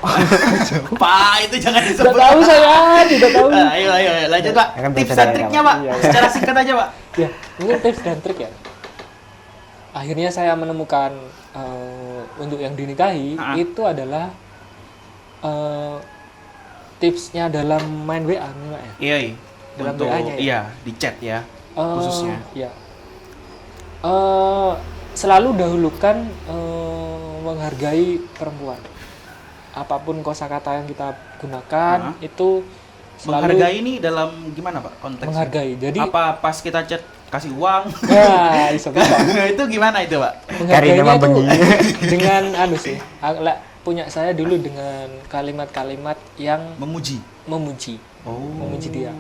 Speaker 1: Pak, itu jangan
Speaker 2: Tidak
Speaker 1: disebut.
Speaker 2: tahu saya, tidak tahu.
Speaker 1: Ayo, lanjut Pak.
Speaker 3: Ya kan
Speaker 1: Tips
Speaker 3: biasa
Speaker 1: dan
Speaker 3: dari
Speaker 1: triknya
Speaker 3: awal.
Speaker 1: Pak.
Speaker 2: Iya.
Speaker 1: Secara singkat aja Pak.
Speaker 2: Ya, mungkin tips dan trik ya. Akhirnya saya menemukan untuk yang dinikahi
Speaker 1: Ah.
Speaker 2: itu adalah tipsnya dalam main WA nih, Pak, ya.
Speaker 1: Iya.
Speaker 2: Dalam
Speaker 1: Untuk
Speaker 2: WA-nya ya?
Speaker 1: iya, di chat ya. Khususnya.
Speaker 2: Ya. Selalu dahulukan menghargai perempuan. Apapun kosakata yang kita gunakan itu selalu
Speaker 1: Menghargai ini dalam gimana Pak konteksnya?
Speaker 2: menghargai. Jadi
Speaker 1: Apa pas kita chat kasih uang?
Speaker 2: ya bisa.
Speaker 1: Itu gimana itu Pak?
Speaker 2: Menghargainya
Speaker 3: nama
Speaker 2: itu
Speaker 3: bengi.
Speaker 2: dengan sih. Punya saya dulu dengan kalimat-kalimat yang
Speaker 1: Memuji.
Speaker 2: memuji
Speaker 1: Oh.
Speaker 2: dia.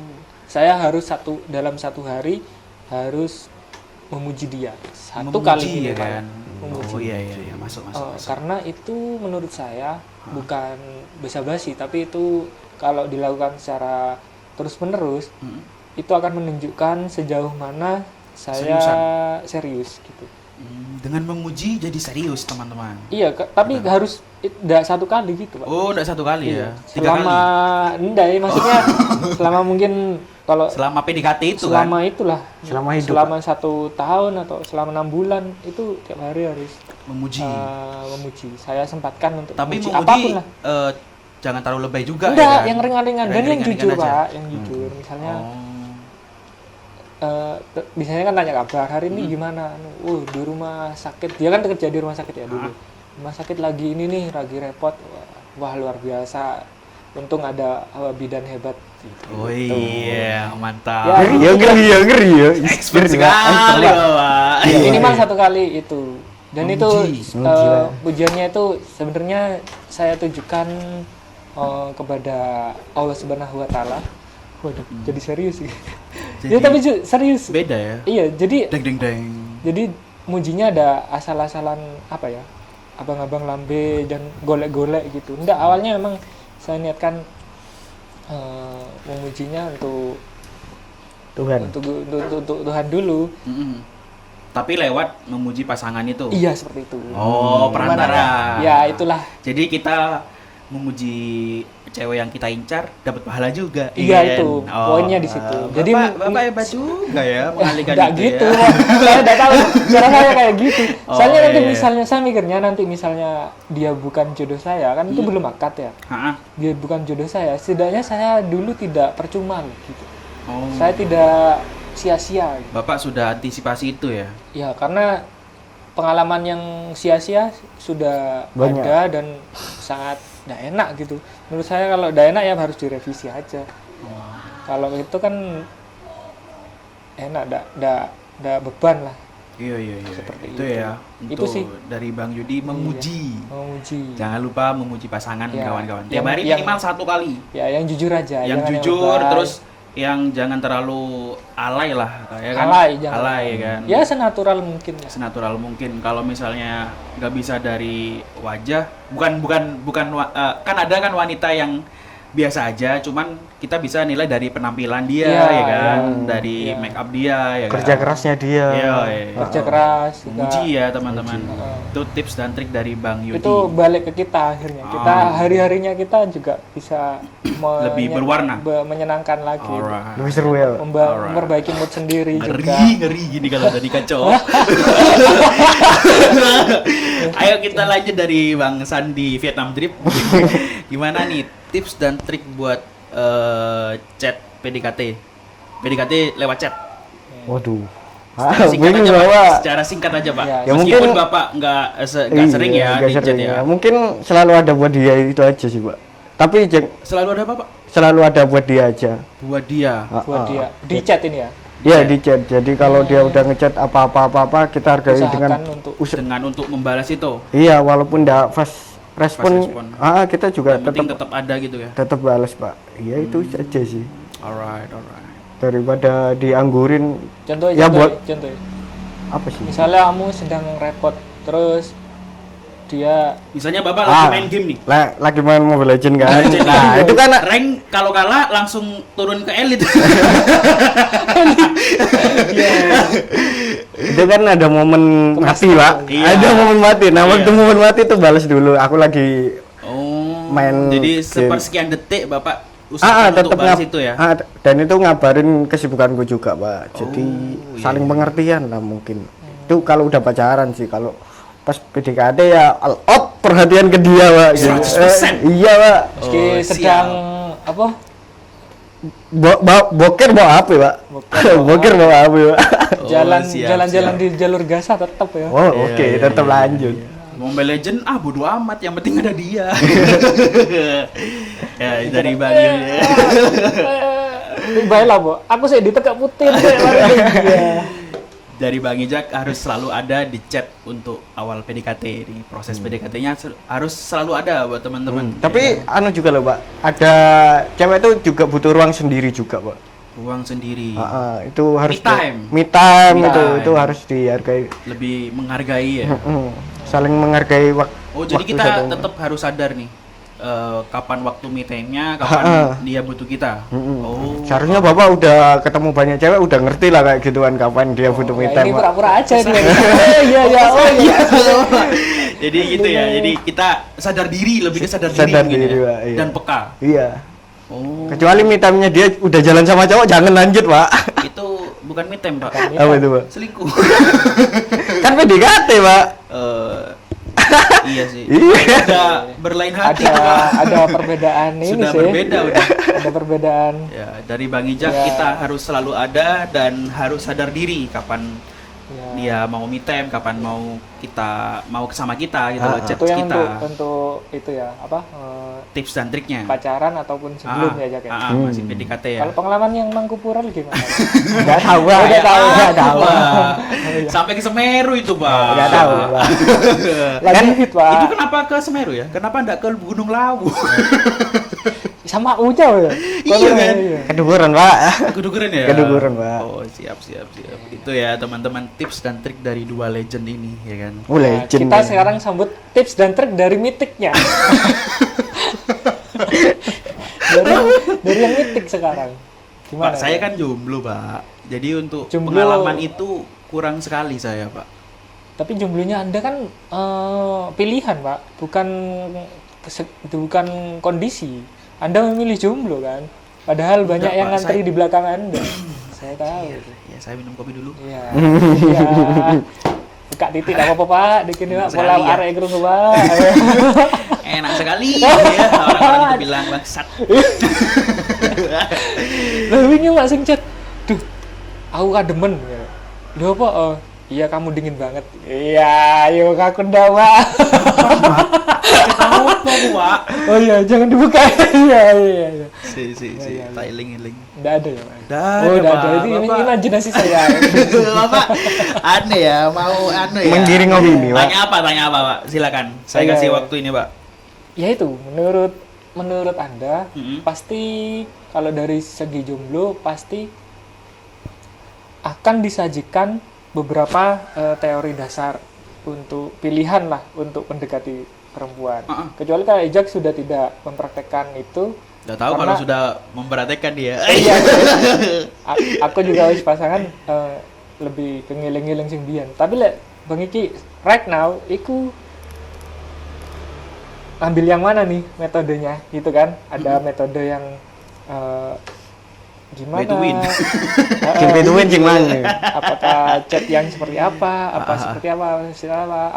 Speaker 2: Saya harus dalam satu hari harus memuji dia satu
Speaker 1: Memuji
Speaker 2: kali
Speaker 1: ya
Speaker 2: minimal.
Speaker 1: kan.
Speaker 2: Memuji.
Speaker 1: Oh iya masuk.
Speaker 2: Karena itu menurut saya bukan basa-basi, tapi itu kalau dilakukan secara terus-menerus
Speaker 1: Hmm.
Speaker 2: itu akan menunjukkan sejauh mana saya serius gitu.
Speaker 1: Dengan memuji jadi serius teman-teman.
Speaker 2: Iya, tapi harus tidak satu kali gitu, Pak.
Speaker 1: Oh, enggak satu kali ya.
Speaker 2: Iya.
Speaker 1: 3
Speaker 2: Selama
Speaker 1: kali.
Speaker 2: enggak ya, maksudnya selama mungkin kalau
Speaker 1: Selama PDKT itu
Speaker 2: selama
Speaker 1: kan
Speaker 2: itulah
Speaker 3: Selama hidup,
Speaker 2: selama 1 tahun atau selama 6 bulan itu tiap hari harus
Speaker 1: memuji.
Speaker 2: memuji. Saya sempatkan untuk
Speaker 1: Tapi
Speaker 2: memuji
Speaker 1: memuji
Speaker 2: apapun lah.
Speaker 1: Jangan terlalu lebay juga
Speaker 2: Enggak,
Speaker 1: ya kan?
Speaker 2: yang ringan-ringan dan yang
Speaker 1: Ringan-ringan
Speaker 2: jujur,
Speaker 1: aja.
Speaker 2: Pak, yang jujur. Misalnya biasanya kan tanya kabar hari ini gimana, di rumah sakit, dia kan kerja di rumah sakit ya dulu, rumah sakit lagi ini nih lagi repot, wah luar biasa, untung ada bidan hebat gitu.
Speaker 1: Oh iya, mantap.
Speaker 2: Ya,
Speaker 3: Ngeri ya.
Speaker 1: Expert
Speaker 3: Juga.
Speaker 1: sekali Bapak.
Speaker 2: minimal 1 kali itu, dan itu
Speaker 1: Memuji.
Speaker 2: pujiannya itu sebenarnya saya tujukan kepada Allah Subhanahu Wa Taala. Waduh, jadi serius sih.
Speaker 1: Jadi-
Speaker 2: Ya, tapi serius.
Speaker 1: Beda ya.
Speaker 2: Iya, jadi
Speaker 1: Deng.
Speaker 2: Jadi mujinya ada asal-asalan apa ya, abang-abang lambe dan golek-golek gitu. Enggak, awalnya memang saya niatkan memujinya untuk
Speaker 3: Tuhan.
Speaker 2: untuk Tuhan dulu.
Speaker 1: Mm-mm. Tapi lewat memuji pasangan itu.
Speaker 2: Iya, seperti itu.
Speaker 1: Oh, perantara.
Speaker 2: Ya, itulah.
Speaker 1: Jadi kita memuji cewek yang kita incar dapat pahala juga.
Speaker 2: Iya,
Speaker 1: kan?
Speaker 2: itu poinnya di situ. Jadi
Speaker 1: Bapak hebat juga ya mengalihkan
Speaker 2: enggak
Speaker 1: itu
Speaker 2: gitu.
Speaker 1: ya.
Speaker 2: Saya enggak tahu cara saya kayak gitu.
Speaker 1: Oh,
Speaker 2: Soalnya nanti
Speaker 1: iya.
Speaker 2: misalnya saya mikirnya nanti misalnya dia bukan jodoh saya, kan itu belum akad ya.
Speaker 1: Ha-ha.
Speaker 2: Dia bukan jodoh saya, setidaknya saya dulu tidak percuma gitu.
Speaker 1: Oh.
Speaker 2: Saya tidak sia-sia gitu.
Speaker 1: Bapak sudah antisipasi itu ya.
Speaker 2: Ya, karena pengalaman yang sia-sia sudah
Speaker 3: Banyak.
Speaker 2: ada dan sangat tidak enak gitu. Menurut saya kalau tidak enak ya harus direvisi aja. Kalau itu kan enak, tidak beban lah.
Speaker 1: Iya.
Speaker 2: Seperti
Speaker 1: itu
Speaker 2: itu.
Speaker 1: ya.
Speaker 2: Itu
Speaker 1: Untuk
Speaker 2: sih.
Speaker 1: dari Bang Yudi memuji.
Speaker 2: Memuji.
Speaker 1: Jangan lupa memuji pasangan
Speaker 2: Ya.
Speaker 1: kawan-kawan. Tiap
Speaker 2: Yang-
Speaker 1: hari
Speaker 2: yang-
Speaker 1: minimal 1 kali.
Speaker 2: Ya, yang jujur aja.
Speaker 1: Yang
Speaker 2: jangan
Speaker 1: jujur
Speaker 2: lebay.
Speaker 1: terus yang jangan terlalu alay lah ya kan.
Speaker 2: jangan.
Speaker 1: Alay ya kan.
Speaker 2: Ya senatural mungkin.
Speaker 1: Senatural mungkin. Kalau misalnya nggak bisa dari wajah, kan ada kan wanita yang biasa aja, cuman kita bisa nilai dari penampilan dia
Speaker 2: Iya,
Speaker 1: ya kan,
Speaker 2: iya.
Speaker 1: dari
Speaker 2: Iya.
Speaker 1: make up dia ya
Speaker 3: Kerja
Speaker 1: kan.
Speaker 3: kerasnya dia.
Speaker 1: Iya.
Speaker 2: Kerja keras juga.
Speaker 1: Memuji ya teman-teman.
Speaker 2: Heeh.
Speaker 1: Itu tips dan trik dari Bang Yudi.
Speaker 2: Itu balik ke kita akhirnya. Kita hari-harinya kita juga bisa
Speaker 1: Lebih berwarna.
Speaker 2: menyenangkan lagi.
Speaker 1: Alright.
Speaker 3: Lebih seru ya.
Speaker 1: Alright.
Speaker 2: Memperbaiki mood sendiri juga.
Speaker 1: Ngeri gini kalau tadi kacau. Ayo kita lanjut dari Bang Sandi Vietnam Trip. Gimana nih tips dan trik buat chat PDKT? PDKT lewat chat.
Speaker 3: Waduh.
Speaker 1: Secara singkat
Speaker 3: bingung
Speaker 1: aja,
Speaker 3: lah,
Speaker 1: Pak.
Speaker 3: Pak.
Speaker 1: Secara singkat aja, Pak.
Speaker 2: Ya,
Speaker 1: Meskipun
Speaker 3: mungkin-
Speaker 1: Bapak nggak sering ya
Speaker 3: nggak
Speaker 1: di chat
Speaker 3: sering
Speaker 1: ya.
Speaker 3: Mungkin selalu ada buat dia itu aja sih, Pak. Tapi
Speaker 1: Selalu ada apa, Pak?
Speaker 3: selalu ada buat dia aja.
Speaker 1: Buat dia.
Speaker 2: Buat dia di chat ini ya.
Speaker 3: Ya di chat. Jadi kalau dia udah ngechat apa-apa kita hargai dengan
Speaker 2: Usahakan untuk
Speaker 1: Dengan untuk membalas itu.
Speaker 3: iya walaupun enggak fast respon,
Speaker 1: respon.
Speaker 3: kita juga
Speaker 1: Yang penting
Speaker 3: tetap
Speaker 1: tetap ada gitu ya.
Speaker 3: tetap balas, Pak. Iya itu saja sih.
Speaker 1: Alright.
Speaker 3: Daripada dianggurin
Speaker 2: contohnya
Speaker 3: Ya, buat-
Speaker 2: contoh.
Speaker 3: apa sih?
Speaker 2: Misalnya kamu sedang repot terus dia
Speaker 1: Misalnya Bapak lagi main game nih.
Speaker 3: Lagi main Mobile Legend kan.
Speaker 1: Legend.
Speaker 3: Nah, itu kan
Speaker 1: Rank kalau kalah langsung turun ke elit.
Speaker 3: itu kan ada momen mati, Pak.
Speaker 1: Iya.
Speaker 3: Ada momen mati. Nah, waktu
Speaker 1: Iya.
Speaker 3: momen mati itu balas dulu. Aku lagi
Speaker 1: Oh.
Speaker 3: Main
Speaker 1: Jadi
Speaker 3: game.
Speaker 1: sepersekian detik Bapak usahakan untuk
Speaker 3: tetap
Speaker 1: balas itu ya.
Speaker 3: dan itu ngabarin kesibukanku juga, Pak. Jadi
Speaker 1: iya,
Speaker 3: saling pengertian lah mungkin. Itu kalau udah pacaran sih. Kalau pas PDKT ya all out perhatian ke dia, Pak. Gitu.
Speaker 1: 100%.
Speaker 3: Iya, Pak.
Speaker 2: meski
Speaker 1: Oh,
Speaker 2: sedang apa
Speaker 3: Boker bawa HP, Pak. Boker bawa HP, Pak.
Speaker 1: Oh,
Speaker 2: jalan-jalan
Speaker 1: siap.
Speaker 2: di jalur gasa tetap ya.
Speaker 3: Oh,
Speaker 1: Iya,
Speaker 3: oke,
Speaker 1: iya,
Speaker 3: tetap
Speaker 1: iya,
Speaker 3: lanjut.
Speaker 1: Mobile Legend bodo amat, yang penting ada dia. Ya dari Bang Yul ya.
Speaker 2: Baiklah, Bu. Aku sih ditekak putih.
Speaker 1: Dari Bang Ijak harus selalu ada di chat untuk awal PDKT ini. Proses PDKT-nya harus selalu ada buat teman-teman.
Speaker 3: Tapi anu juga loh, Pak. Ada cewek itu juga butuh ruang sendiri juga, Pak.
Speaker 1: Ruang sendiri.
Speaker 3: Itu harus
Speaker 1: Me time.
Speaker 3: Me time
Speaker 1: Me
Speaker 3: itu
Speaker 1: time.
Speaker 3: harus dihargai.
Speaker 1: Lebih menghargai ya.
Speaker 3: Saling menghargai
Speaker 1: Oh, jadi
Speaker 3: waktu
Speaker 1: kita
Speaker 3: satu-
Speaker 1: tetap harus sadar nih kapan waktu me time-nya, kapan dia butuh kita. Oh.
Speaker 3: Seharusnya Bapak udah ketemu banyak cewek, udah ngerti lah kayak gituan kapan dia butuh me
Speaker 2: Ya,
Speaker 3: time,
Speaker 2: ini
Speaker 3: Pak.
Speaker 2: pura-pura aja dia. Iya, iya, oh iya.
Speaker 1: Jadi gitu ya. Jadi kita sadar diri, lebih ke sadar
Speaker 3: Sadar
Speaker 1: diri, mungkin
Speaker 3: diri,
Speaker 1: ya.
Speaker 3: Pak, iya.
Speaker 1: Dan peka.
Speaker 3: Iya.
Speaker 1: Oh,
Speaker 3: Kecuali me time-nya dia udah jalan sama cowok, jangan lanjut, Pak.
Speaker 1: itu bukan me time, Pak.
Speaker 3: Apa itu, Pak?
Speaker 1: Selingkuh.
Speaker 3: Kan PDKT, Pak.
Speaker 1: Iya sih.
Speaker 3: Iya.
Speaker 1: Udah berlain hati tuh, Pak.
Speaker 2: Ada perbedaan ini
Speaker 1: Sudah
Speaker 2: sih.
Speaker 1: berbeda udah.
Speaker 2: Ada perbedaan.
Speaker 1: Ya, dari Bang Ijak
Speaker 2: Ya.
Speaker 1: kita harus selalu ada dan harus sadar diri kapan
Speaker 2: Ya.
Speaker 1: dia mau me time, kapan mau sama kita gitu loh, chat
Speaker 2: Itu yang
Speaker 1: kita.
Speaker 2: untuk itu ya, apa?
Speaker 1: Tips dan triknya.
Speaker 2: Pacaran ataupun sebelum ya, Jak ya.
Speaker 1: Masih PDKT ya.
Speaker 2: Kalau pengalaman yang Mangkupural gimana?
Speaker 3: Enggak tahu, Pak.
Speaker 2: Udah tahu,
Speaker 3: Enggak tahu.
Speaker 1: Wah, sampai ke Semeru itu, Pak.
Speaker 3: Enggak tahu, Pak.
Speaker 2: Lagi hit, Pak.
Speaker 1: Itu kenapa ke Semeru ya? Kenapa enggak ke Gunung Lawu?
Speaker 2: Sama Ujau ya?
Speaker 1: Iya, kan?
Speaker 3: Keduguran, Pak.
Speaker 1: Keduguran ya?
Speaker 3: Keduguran, Pak.
Speaker 1: Oh, siap. Itu ya teman-teman tips dan trik dari dua legend ini, ya kan?
Speaker 3: Oh,
Speaker 2: Nah,
Speaker 3: legend.
Speaker 2: kita sekarang sambut tips dan trik dari mitiknya. dari yang mitik sekarang. Gimana?
Speaker 1: Pak, saya
Speaker 2: ya?
Speaker 1: kan jomblo, Pak. Jadi untuk
Speaker 2: Jomblo.
Speaker 1: pengalaman itu kurang sekali saya, Pak.
Speaker 2: Tapi jomblonya Anda kan pilihan, Pak, bukan itu bukan kondisi. Anda memilih jomblo kan? Padahal banyak
Speaker 1: Enggak,
Speaker 2: yang
Speaker 1: Pak,
Speaker 2: ngantri
Speaker 1: saya-
Speaker 2: di belakang Anda. Saya tahu.
Speaker 1: Ya, saya minum kopi dulu.
Speaker 2: Iya. Iya. Buka titik apa apa, Pak? Dikini Pak
Speaker 1: Sekali
Speaker 2: pola
Speaker 1: ya.
Speaker 2: arek krungu, Pak.
Speaker 1: Enak sekali ya, orang-orang itu bilang bangsat.
Speaker 2: Lah wingi Pak sing chat. Duh. Aku kademen. Lho apa? Oh, iya kamu dingin banget. Iya, ayo aku ndak, Pak.
Speaker 1: Ketawa apa, Pak?
Speaker 2: Oh iya, jangan dibuka. Iya, iya.
Speaker 1: Si, tailing.
Speaker 2: Ndak ada ya, Pak.
Speaker 1: Dah,
Speaker 2: Oh, ndak ada.
Speaker 1: Pak.
Speaker 2: Ini
Speaker 1: Bapak-
Speaker 2: imajinasi saya.
Speaker 1: Bapak aneh ya, mau aneh ya.
Speaker 3: Menggiring opini, Pak.
Speaker 1: Tanya apa, Pak? Silakan. Saya
Speaker 2: Iya,
Speaker 1: kasih
Speaker 2: iya.
Speaker 1: waktu ini, Pak.
Speaker 2: Ya itu, menurut Anda pasti kalau dari segi jomblo pasti akan disajikan beberapa teori dasar untuk pilihan lah untuk mendekati perempuan. Kecuali kalau Ijak sudah tidak mempraktekkan itu.
Speaker 1: Udah tahu
Speaker 2: Karena-
Speaker 1: kalau sudah memperhatikan dia.
Speaker 2: Iya. Aku juga wis pasangan lebih ke ngiling-ngiling sing biyen. Tapi lek Bang Iki right now iku ambil yang mana nih metodenya gitu kan? Ada metode yang gimana?
Speaker 1: Pay to win.
Speaker 3: Game pay to win sing mang.
Speaker 2: Apakah chat yang seperti apa? Seperti apa?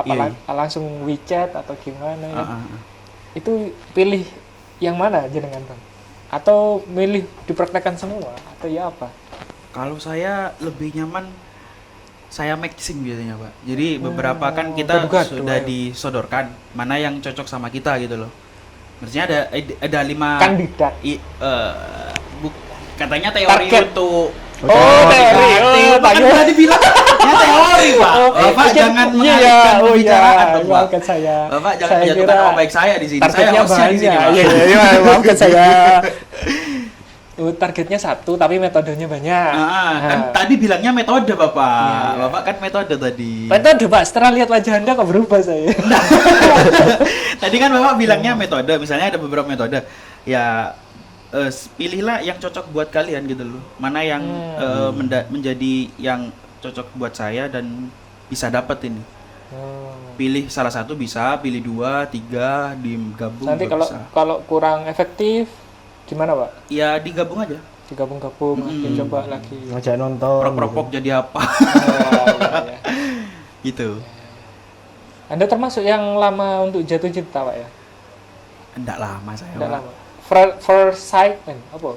Speaker 2: Apa
Speaker 1: Iya.
Speaker 2: langsung WeChat atau gimana ya?
Speaker 1: Ah.
Speaker 2: Itu pilih yang mana jenengan Bang? Atau milih dipraktekkan semua atau ya apa?
Speaker 1: Kalau saya lebih nyaman saya mixing biasanya, Pak. Jadi beberapa kan kita
Speaker 2: gado-gado,
Speaker 1: sudah
Speaker 2: ayo.
Speaker 1: disodorkan mana yang cocok sama kita gitu loh. Maksudnya ada 5
Speaker 2: Kandidat.
Speaker 1: katanya teori
Speaker 2: Target.
Speaker 1: untuk
Speaker 2: Oh, teori. Oh,
Speaker 1: Pak
Speaker 2: Pak.
Speaker 1: tadi bilang ya teori, Pak. Bapak jangan mengalihkan pembicaraan dong, Pak.
Speaker 2: maafkan saya.
Speaker 1: Bapak jangan
Speaker 2: Saya
Speaker 1: menjatuhkan
Speaker 2: kira
Speaker 1: nama baik saya di sini. Saya
Speaker 2: targetnya
Speaker 1: hostnya di sini,
Speaker 2: banyak.
Speaker 1: Pak.
Speaker 2: Iya, maafkan saya. Targetnya 1 tapi metodenya banyak.
Speaker 1: Kan tadi bilangnya metode, Bapak.
Speaker 2: Iya.
Speaker 1: Bapak kan metode tadi.
Speaker 2: Metode Pak, setelah lihat wajah Anda kok berubah saya.
Speaker 1: Tadi kan Bapak bilangnya metode, misalnya ada beberapa metode. Ya pilihlah yang cocok buat kalian gitu loh. Mana yang menjadi yang cocok buat saya dan bisa dapat ini. Pilih salah satu bisa, pilih 2, 3, digabung
Speaker 2: Nanti
Speaker 1: juga bisa.
Speaker 2: kalau kurang efektif gimana Pak?
Speaker 1: Ya digabung aja.
Speaker 2: Digabung-gabung, nanti coba lagi.
Speaker 3: Ngajak nonton.
Speaker 1: Prok-prok jadi apa?
Speaker 2: Iya.
Speaker 1: Gitu.
Speaker 2: Anda termasuk yang lama untuk jatuh cinta Pak ya?
Speaker 1: Enggak lama saya.
Speaker 2: Tidak
Speaker 1: Pak.
Speaker 2: lama. First sight, apa?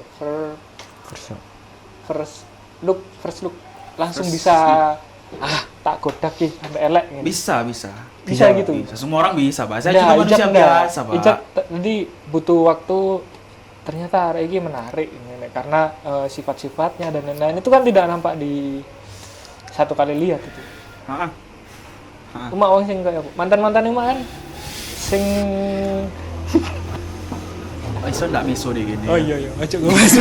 Speaker 2: First look langsung
Speaker 1: First
Speaker 2: bisa tak godak sih sampai elek gitu.
Speaker 1: Bisa.
Speaker 2: Bisa gitu.
Speaker 1: Bisa. Semua orang bisa, Pak. Saya
Speaker 2: Nah,
Speaker 1: juga manusia
Speaker 2: ijab enggak.
Speaker 1: biasa, Pak.
Speaker 2: Ijab nanti butuh waktu, ternyata arek iki menarik ini karena sifat-sifatnya dan lain-lain itu kan tidak nampak di satu kali lihat itu.
Speaker 1: Heeh.
Speaker 2: Cuma wong sing kaya mantan-mantan itu kan sing
Speaker 1: Iso enggak miso deh gini.
Speaker 2: oh iya aja gue masuk.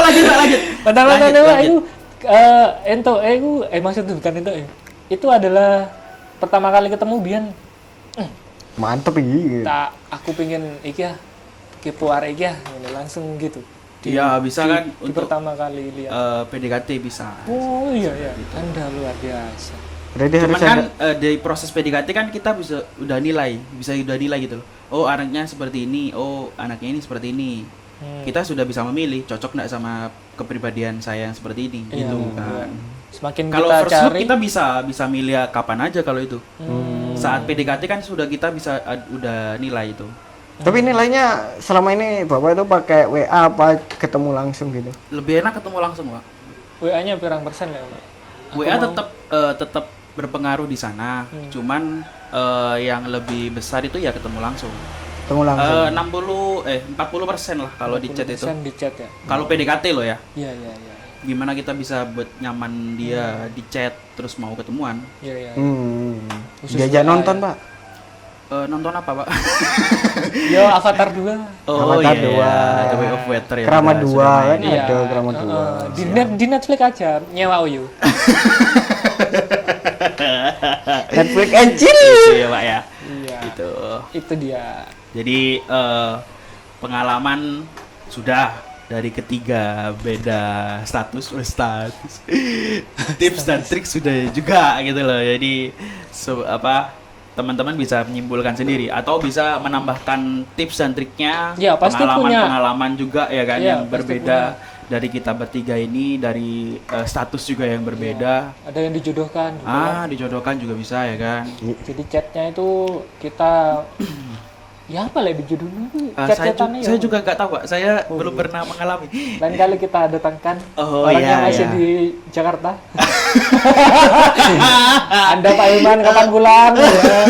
Speaker 1: Lanjut.
Speaker 2: Mantan-mantan itu
Speaker 1: Lanjut.
Speaker 2: aku ento maksud itu bukan ento itu adalah pertama kali ketemu Bian
Speaker 3: Mantep iki.
Speaker 2: tak aku pengen iki ya kepo arek iki ya ini langsung gitu.
Speaker 1: Iya, bisa kan
Speaker 2: di
Speaker 1: untuk
Speaker 2: pertama kali lihat.
Speaker 1: PDKT bisa.
Speaker 2: Oh iya. Anda luar biasa.
Speaker 3: Berarti harus
Speaker 1: Cuman kan
Speaker 3: ada
Speaker 1: dari proses PDKT kan kita bisa udah nilai gitu loh. Oh, anaknya seperti ini, oh anaknya ini seperti ini. Kita sudah bisa memilih cocok nggak sama kepribadian saya yang seperti ini
Speaker 2: Iya,
Speaker 1: gitu
Speaker 2: iya.
Speaker 1: kan.
Speaker 2: Semakin
Speaker 1: Kalau
Speaker 2: kita
Speaker 1: first look
Speaker 2: cari
Speaker 1: kita bisa milih kapan aja kalau itu. Saat PDKT kan sudah kita bisa udah nilai itu.
Speaker 3: Tapi nilainya selama ini Bapak itu pakai WA apa ketemu langsung gitu?
Speaker 1: Lebih enak ketemu langsung, Pak.
Speaker 2: WA-nya berapa persen ya, Pak?
Speaker 1: WA tetap berpengaruh di sana. Cuman yang lebih besar itu ya ketemu langsung.
Speaker 3: Ketemu langsung.
Speaker 1: 40% lah kalau di chat itu.
Speaker 2: 40% di chat ya.
Speaker 1: Kalau PDKT loh ya.
Speaker 2: Iya.
Speaker 1: Gimana kita bisa buat nyaman dia di chat terus mau ketemuan.
Speaker 2: Iya. Khusus
Speaker 3: Diajak
Speaker 2: WA,
Speaker 3: nonton,
Speaker 2: ya.
Speaker 3: Pak.
Speaker 1: Nonton apa, Pak?
Speaker 2: Yo Avatar 2.
Speaker 3: Avatar 2.
Speaker 1: The Way of Water ya.
Speaker 3: Keramat
Speaker 1: kita
Speaker 3: 2
Speaker 1: sudah main.
Speaker 3: kan ada Keramat 2.
Speaker 2: Di Netflix aja nyewa Uyu.
Speaker 3: Netflix and chill.
Speaker 1: Gitu ya, Pak ya.
Speaker 2: Iya.
Speaker 1: Gitu.
Speaker 2: Itu dia.
Speaker 1: Jadi pengalaman sudah dari ketiga beda status. Tips dan trik sudah juga gitu loh. Jadi teman-teman bisa menyimpulkan sendiri atau bisa menambahkan tips dan triknya,
Speaker 2: Ya, pasti punya.
Speaker 1: pengalaman juga ya kan
Speaker 2: Ya,
Speaker 1: yang
Speaker 2: pasti
Speaker 1: berbeda dari kita bertiga ini, dari status juga yang berbeda.
Speaker 2: Ada yang dijodohkan juga.
Speaker 1: Dijodohkan juga bisa ya kan.
Speaker 2: Jadi chatnya itu kita ya apa lah dijodohin itu chat-chatannya
Speaker 1: Saya
Speaker 2: ya.
Speaker 1: juga nggak tahu, Pak. Saya
Speaker 2: Oh,
Speaker 1: belum
Speaker 2: iya.
Speaker 1: pernah mengalami.
Speaker 2: Lain kali kita datangkan
Speaker 1: Oh,
Speaker 2: orang
Speaker 1: iya,
Speaker 2: yang masih
Speaker 1: iya.
Speaker 2: di Jakarta. Anda Pak Iman kapan pulang? Ya.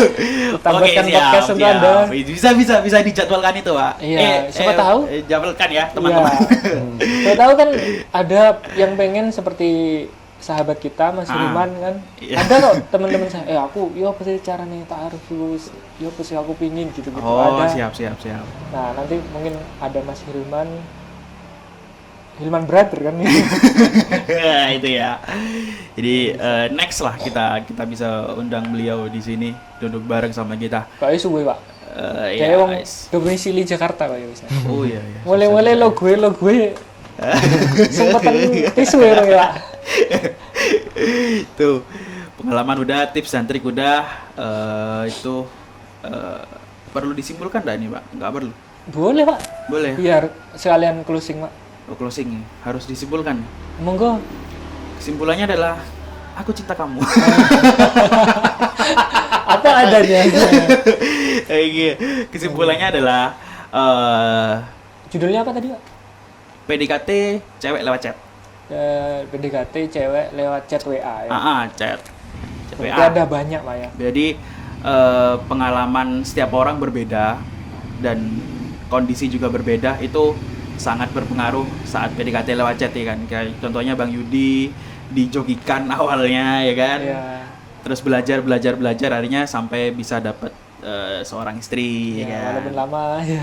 Speaker 2: Kita buatkan podcast untuk Anda.
Speaker 1: Bisa dijadwalkan itu, Pak.
Speaker 2: Iya, siapa tahu.
Speaker 1: Jadwalkan ya, teman-teman.
Speaker 2: Iya. Siapa tahu kan ada yang pengen seperti sahabat kita Mas Riman kan.
Speaker 1: Iya.
Speaker 2: Ada kok teman-teman saya. Aku, yo apa sih caranya taaruf terus? Yo apa sih aku pingin gitu-gitu.
Speaker 1: Oh,
Speaker 2: ada.
Speaker 1: siap.
Speaker 2: Nah, nanti mungkin ada Mas Hilman Brother kan nih.
Speaker 1: Itu ya. Jadi next lah kita bisa undang beliau di sini duduk bareng sama kita.
Speaker 2: Kayak suwe, Pak.
Speaker 1: Ya,
Speaker 2: Kayak wong domisili Jakarta kayak bisa.
Speaker 1: Oh iya.
Speaker 2: Mulai-mulai lo gue. Sempetan tisu ya, Pak.
Speaker 1: Tuh, pengalaman udah, tips dan trik udah, itu perlu disimpulkan enggak nih, Pak? Enggak perlu.
Speaker 2: Boleh, Pak.
Speaker 1: Boleh.
Speaker 2: Biar sekalian closing, Pak.
Speaker 1: closing harus disimpulkan.
Speaker 2: Monggo.
Speaker 1: Kesimpulannya adalah aku cinta kamu.
Speaker 2: Apa adanya?
Speaker 1: Iya. Kesimpulannya adalah
Speaker 2: Judulnya apa tadi, Pak?
Speaker 1: PDKT cewek lewat chat.
Speaker 2: PDKT cewek lewat chat WA ya.
Speaker 1: Chat
Speaker 2: Berarti
Speaker 1: WA.
Speaker 2: ada banyak, Pak ya.
Speaker 1: Jadi pengalaman setiap orang berbeda dan kondisi juga berbeda, itu sangat berpengaruh saat PDKT lewat chat ya kan. Kayak contohnya Bang Yudi dijogikan awalnya ya kan.
Speaker 2: Iya.
Speaker 1: Terus belajar akhirnya sampai bisa dapat seorang istri ya kan.
Speaker 2: Walaupun lama ya.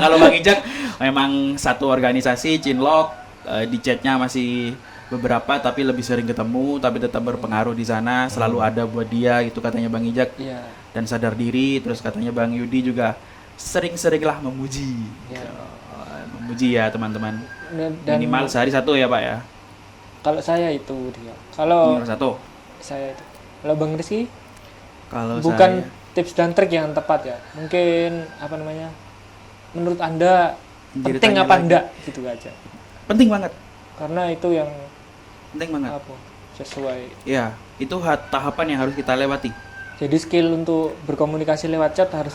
Speaker 1: Kalau Bang Ijak memang satu organisasi Cinlok, di chatnya masih beberapa tapi lebih sering ketemu, tapi tetap berpengaruh di sana, selalu ada buat dia itu katanya Bang Ijak.
Speaker 2: Iya.
Speaker 1: Dan sadar diri. Terus katanya Bang Yudi juga sering-seringlah memuji.
Speaker 2: Iya.
Speaker 1: Memuji ya teman-teman.
Speaker 2: Dan
Speaker 1: Minimal sehari satu ya Pak ya.
Speaker 2: kalau saya itu dia. Kalau
Speaker 1: Minimal satu.
Speaker 2: saya itu. Kalau Bang Rizky
Speaker 1: Kalau
Speaker 2: bukan
Speaker 1: saya
Speaker 2: tips dan trik yang tepat ya. Mungkin apa namanya? Menurut Anda
Speaker 1: Jadi
Speaker 2: penting
Speaker 1: tanya
Speaker 2: apa
Speaker 1: lagi.
Speaker 2: enggak gitu aja.
Speaker 1: penting banget,
Speaker 2: Karena itu yang
Speaker 1: banget.
Speaker 2: apa? Sesuai.
Speaker 1: Ya, itu tahapan yang harus kita lewati.
Speaker 2: Jadi skill untuk berkomunikasi lewat chat harus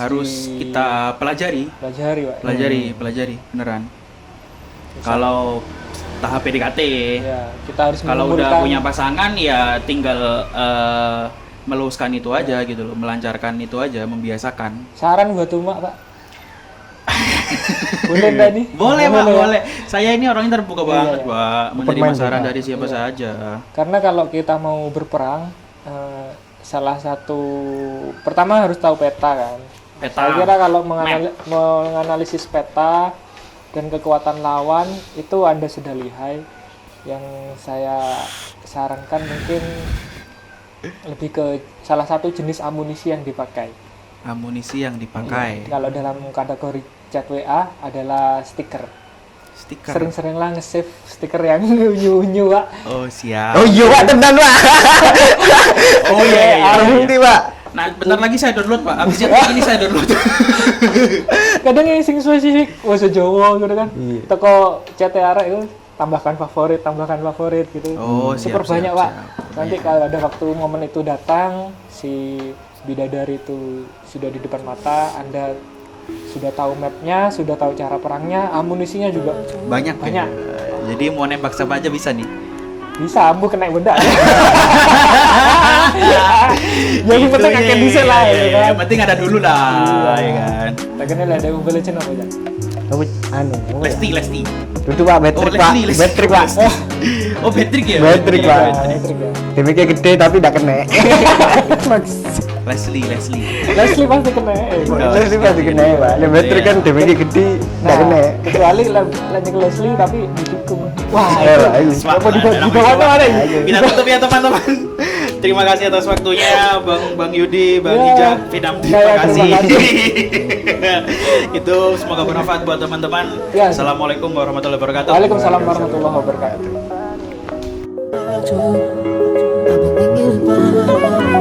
Speaker 1: Kita pelajari,
Speaker 2: pelajari, Pak.
Speaker 1: pelajari beneran. Kalau tahap PDKT,
Speaker 2: Ya, kita harus
Speaker 1: kalau udah
Speaker 2: mengumpulkan-
Speaker 1: punya pasangan ya tinggal meluruskan itu aja gitu loh, melancarkan itu aja, membiasakan.
Speaker 2: Saran buat Uma, Pak. Boleh nggak nih?
Speaker 1: Boleh Pak,
Speaker 2: ya?
Speaker 1: boleh. Saya ini orangnya terbuka banget
Speaker 2: Iya.
Speaker 1: Pak, menerima
Speaker 3: Open mind,
Speaker 1: saran
Speaker 3: Pak.
Speaker 1: dari siapa
Speaker 2: Iya.
Speaker 1: saja.
Speaker 2: Karena kalau kita mau berperang, salah satu pertama harus tahu peta kan.
Speaker 1: Peta.
Speaker 2: Saya kira kalau menganalisis peta dan kekuatan lawan itu Anda sudah lihai. Yang saya sarankan mungkin lebih ke salah satu jenis amunisi yang dipakai.
Speaker 1: Amunisi yang dipakai.
Speaker 2: Kalau dalam kategori chat WA adalah stiker.
Speaker 1: Stiker.
Speaker 2: Sering-seringlah nge-save stiker yang unyu-unyu, Pak.
Speaker 1: Oh siap.
Speaker 3: Oh iya Pak, tenan Pak.
Speaker 1: Oh iya, iya, iya.
Speaker 3: Arti Pak.
Speaker 1: Nah, bentar lagi saya download Pak. Abis ini saya download.
Speaker 2: Kadang yang sing spesifik bahasa Jawa gitu kan.
Speaker 3: Iya.
Speaker 2: Teko chat arek itu tambahkan favorit gitu.
Speaker 1: Oh, siap,
Speaker 2: Super banyak,
Speaker 1: siap,
Speaker 2: Pak.
Speaker 1: siap.
Speaker 2: Nanti
Speaker 1: Iya.
Speaker 2: kalau ada waktu momen itu datang, si bidadari itu sudah di depan mata, Anda sudah tahu mapnya, sudah tahu cara perangnya, amunisinya juga
Speaker 1: Banyak.
Speaker 2: banyak.
Speaker 1: Jadi mau nembak siapa aja bisa nih.
Speaker 2: Bisa, ambu kena benda. Yang
Speaker 1: Itu
Speaker 2: penting akan
Speaker 1: ya,
Speaker 2: bisa lah ya kan.
Speaker 1: Yang penting ada dulu lah, ya kan.
Speaker 2: Lagi ada Mobile Legends apa aja?
Speaker 3: Oh, anu.
Speaker 1: Lesti.
Speaker 3: Duduk Pak, Patrick Pak.
Speaker 1: Leslie.
Speaker 3: Patrick Pak.
Speaker 1: Oh, Patrick ya?
Speaker 3: Patrick, Pak.
Speaker 2: Patrick ya.
Speaker 3: Demiknya gede tapi tidak kena.
Speaker 1: Leslie.
Speaker 2: Leslie pasti kena.
Speaker 3: Leslie pasti kena Pak. Le Patrick kan demiknya gede tidak
Speaker 2: Nah,
Speaker 3: kena.
Speaker 2: kecuali lanjut Leslie tapi didukung. Wah,
Speaker 3: Eh,
Speaker 2: itu.
Speaker 3: Pak, itu.
Speaker 2: Apa di
Speaker 1: Semangat,
Speaker 2: bawah
Speaker 1: semangat.
Speaker 2: mana ini?
Speaker 1: Kita tutup ya teman-teman. Terima kasih atas waktunya Bang Yudi, Bang
Speaker 2: Ya.
Speaker 1: Ijak, Vidam.
Speaker 2: Ya,
Speaker 1: Terima kasih.
Speaker 2: terima
Speaker 1: Itu semoga bermanfaat buat teman-teman.
Speaker 2: Ya.
Speaker 1: Assalamualaikum warahmatullahi wabarakatuh.
Speaker 2: Waalaikumsalam warahmatullahi wabarakatuh.
Speaker 4: I've been thinking about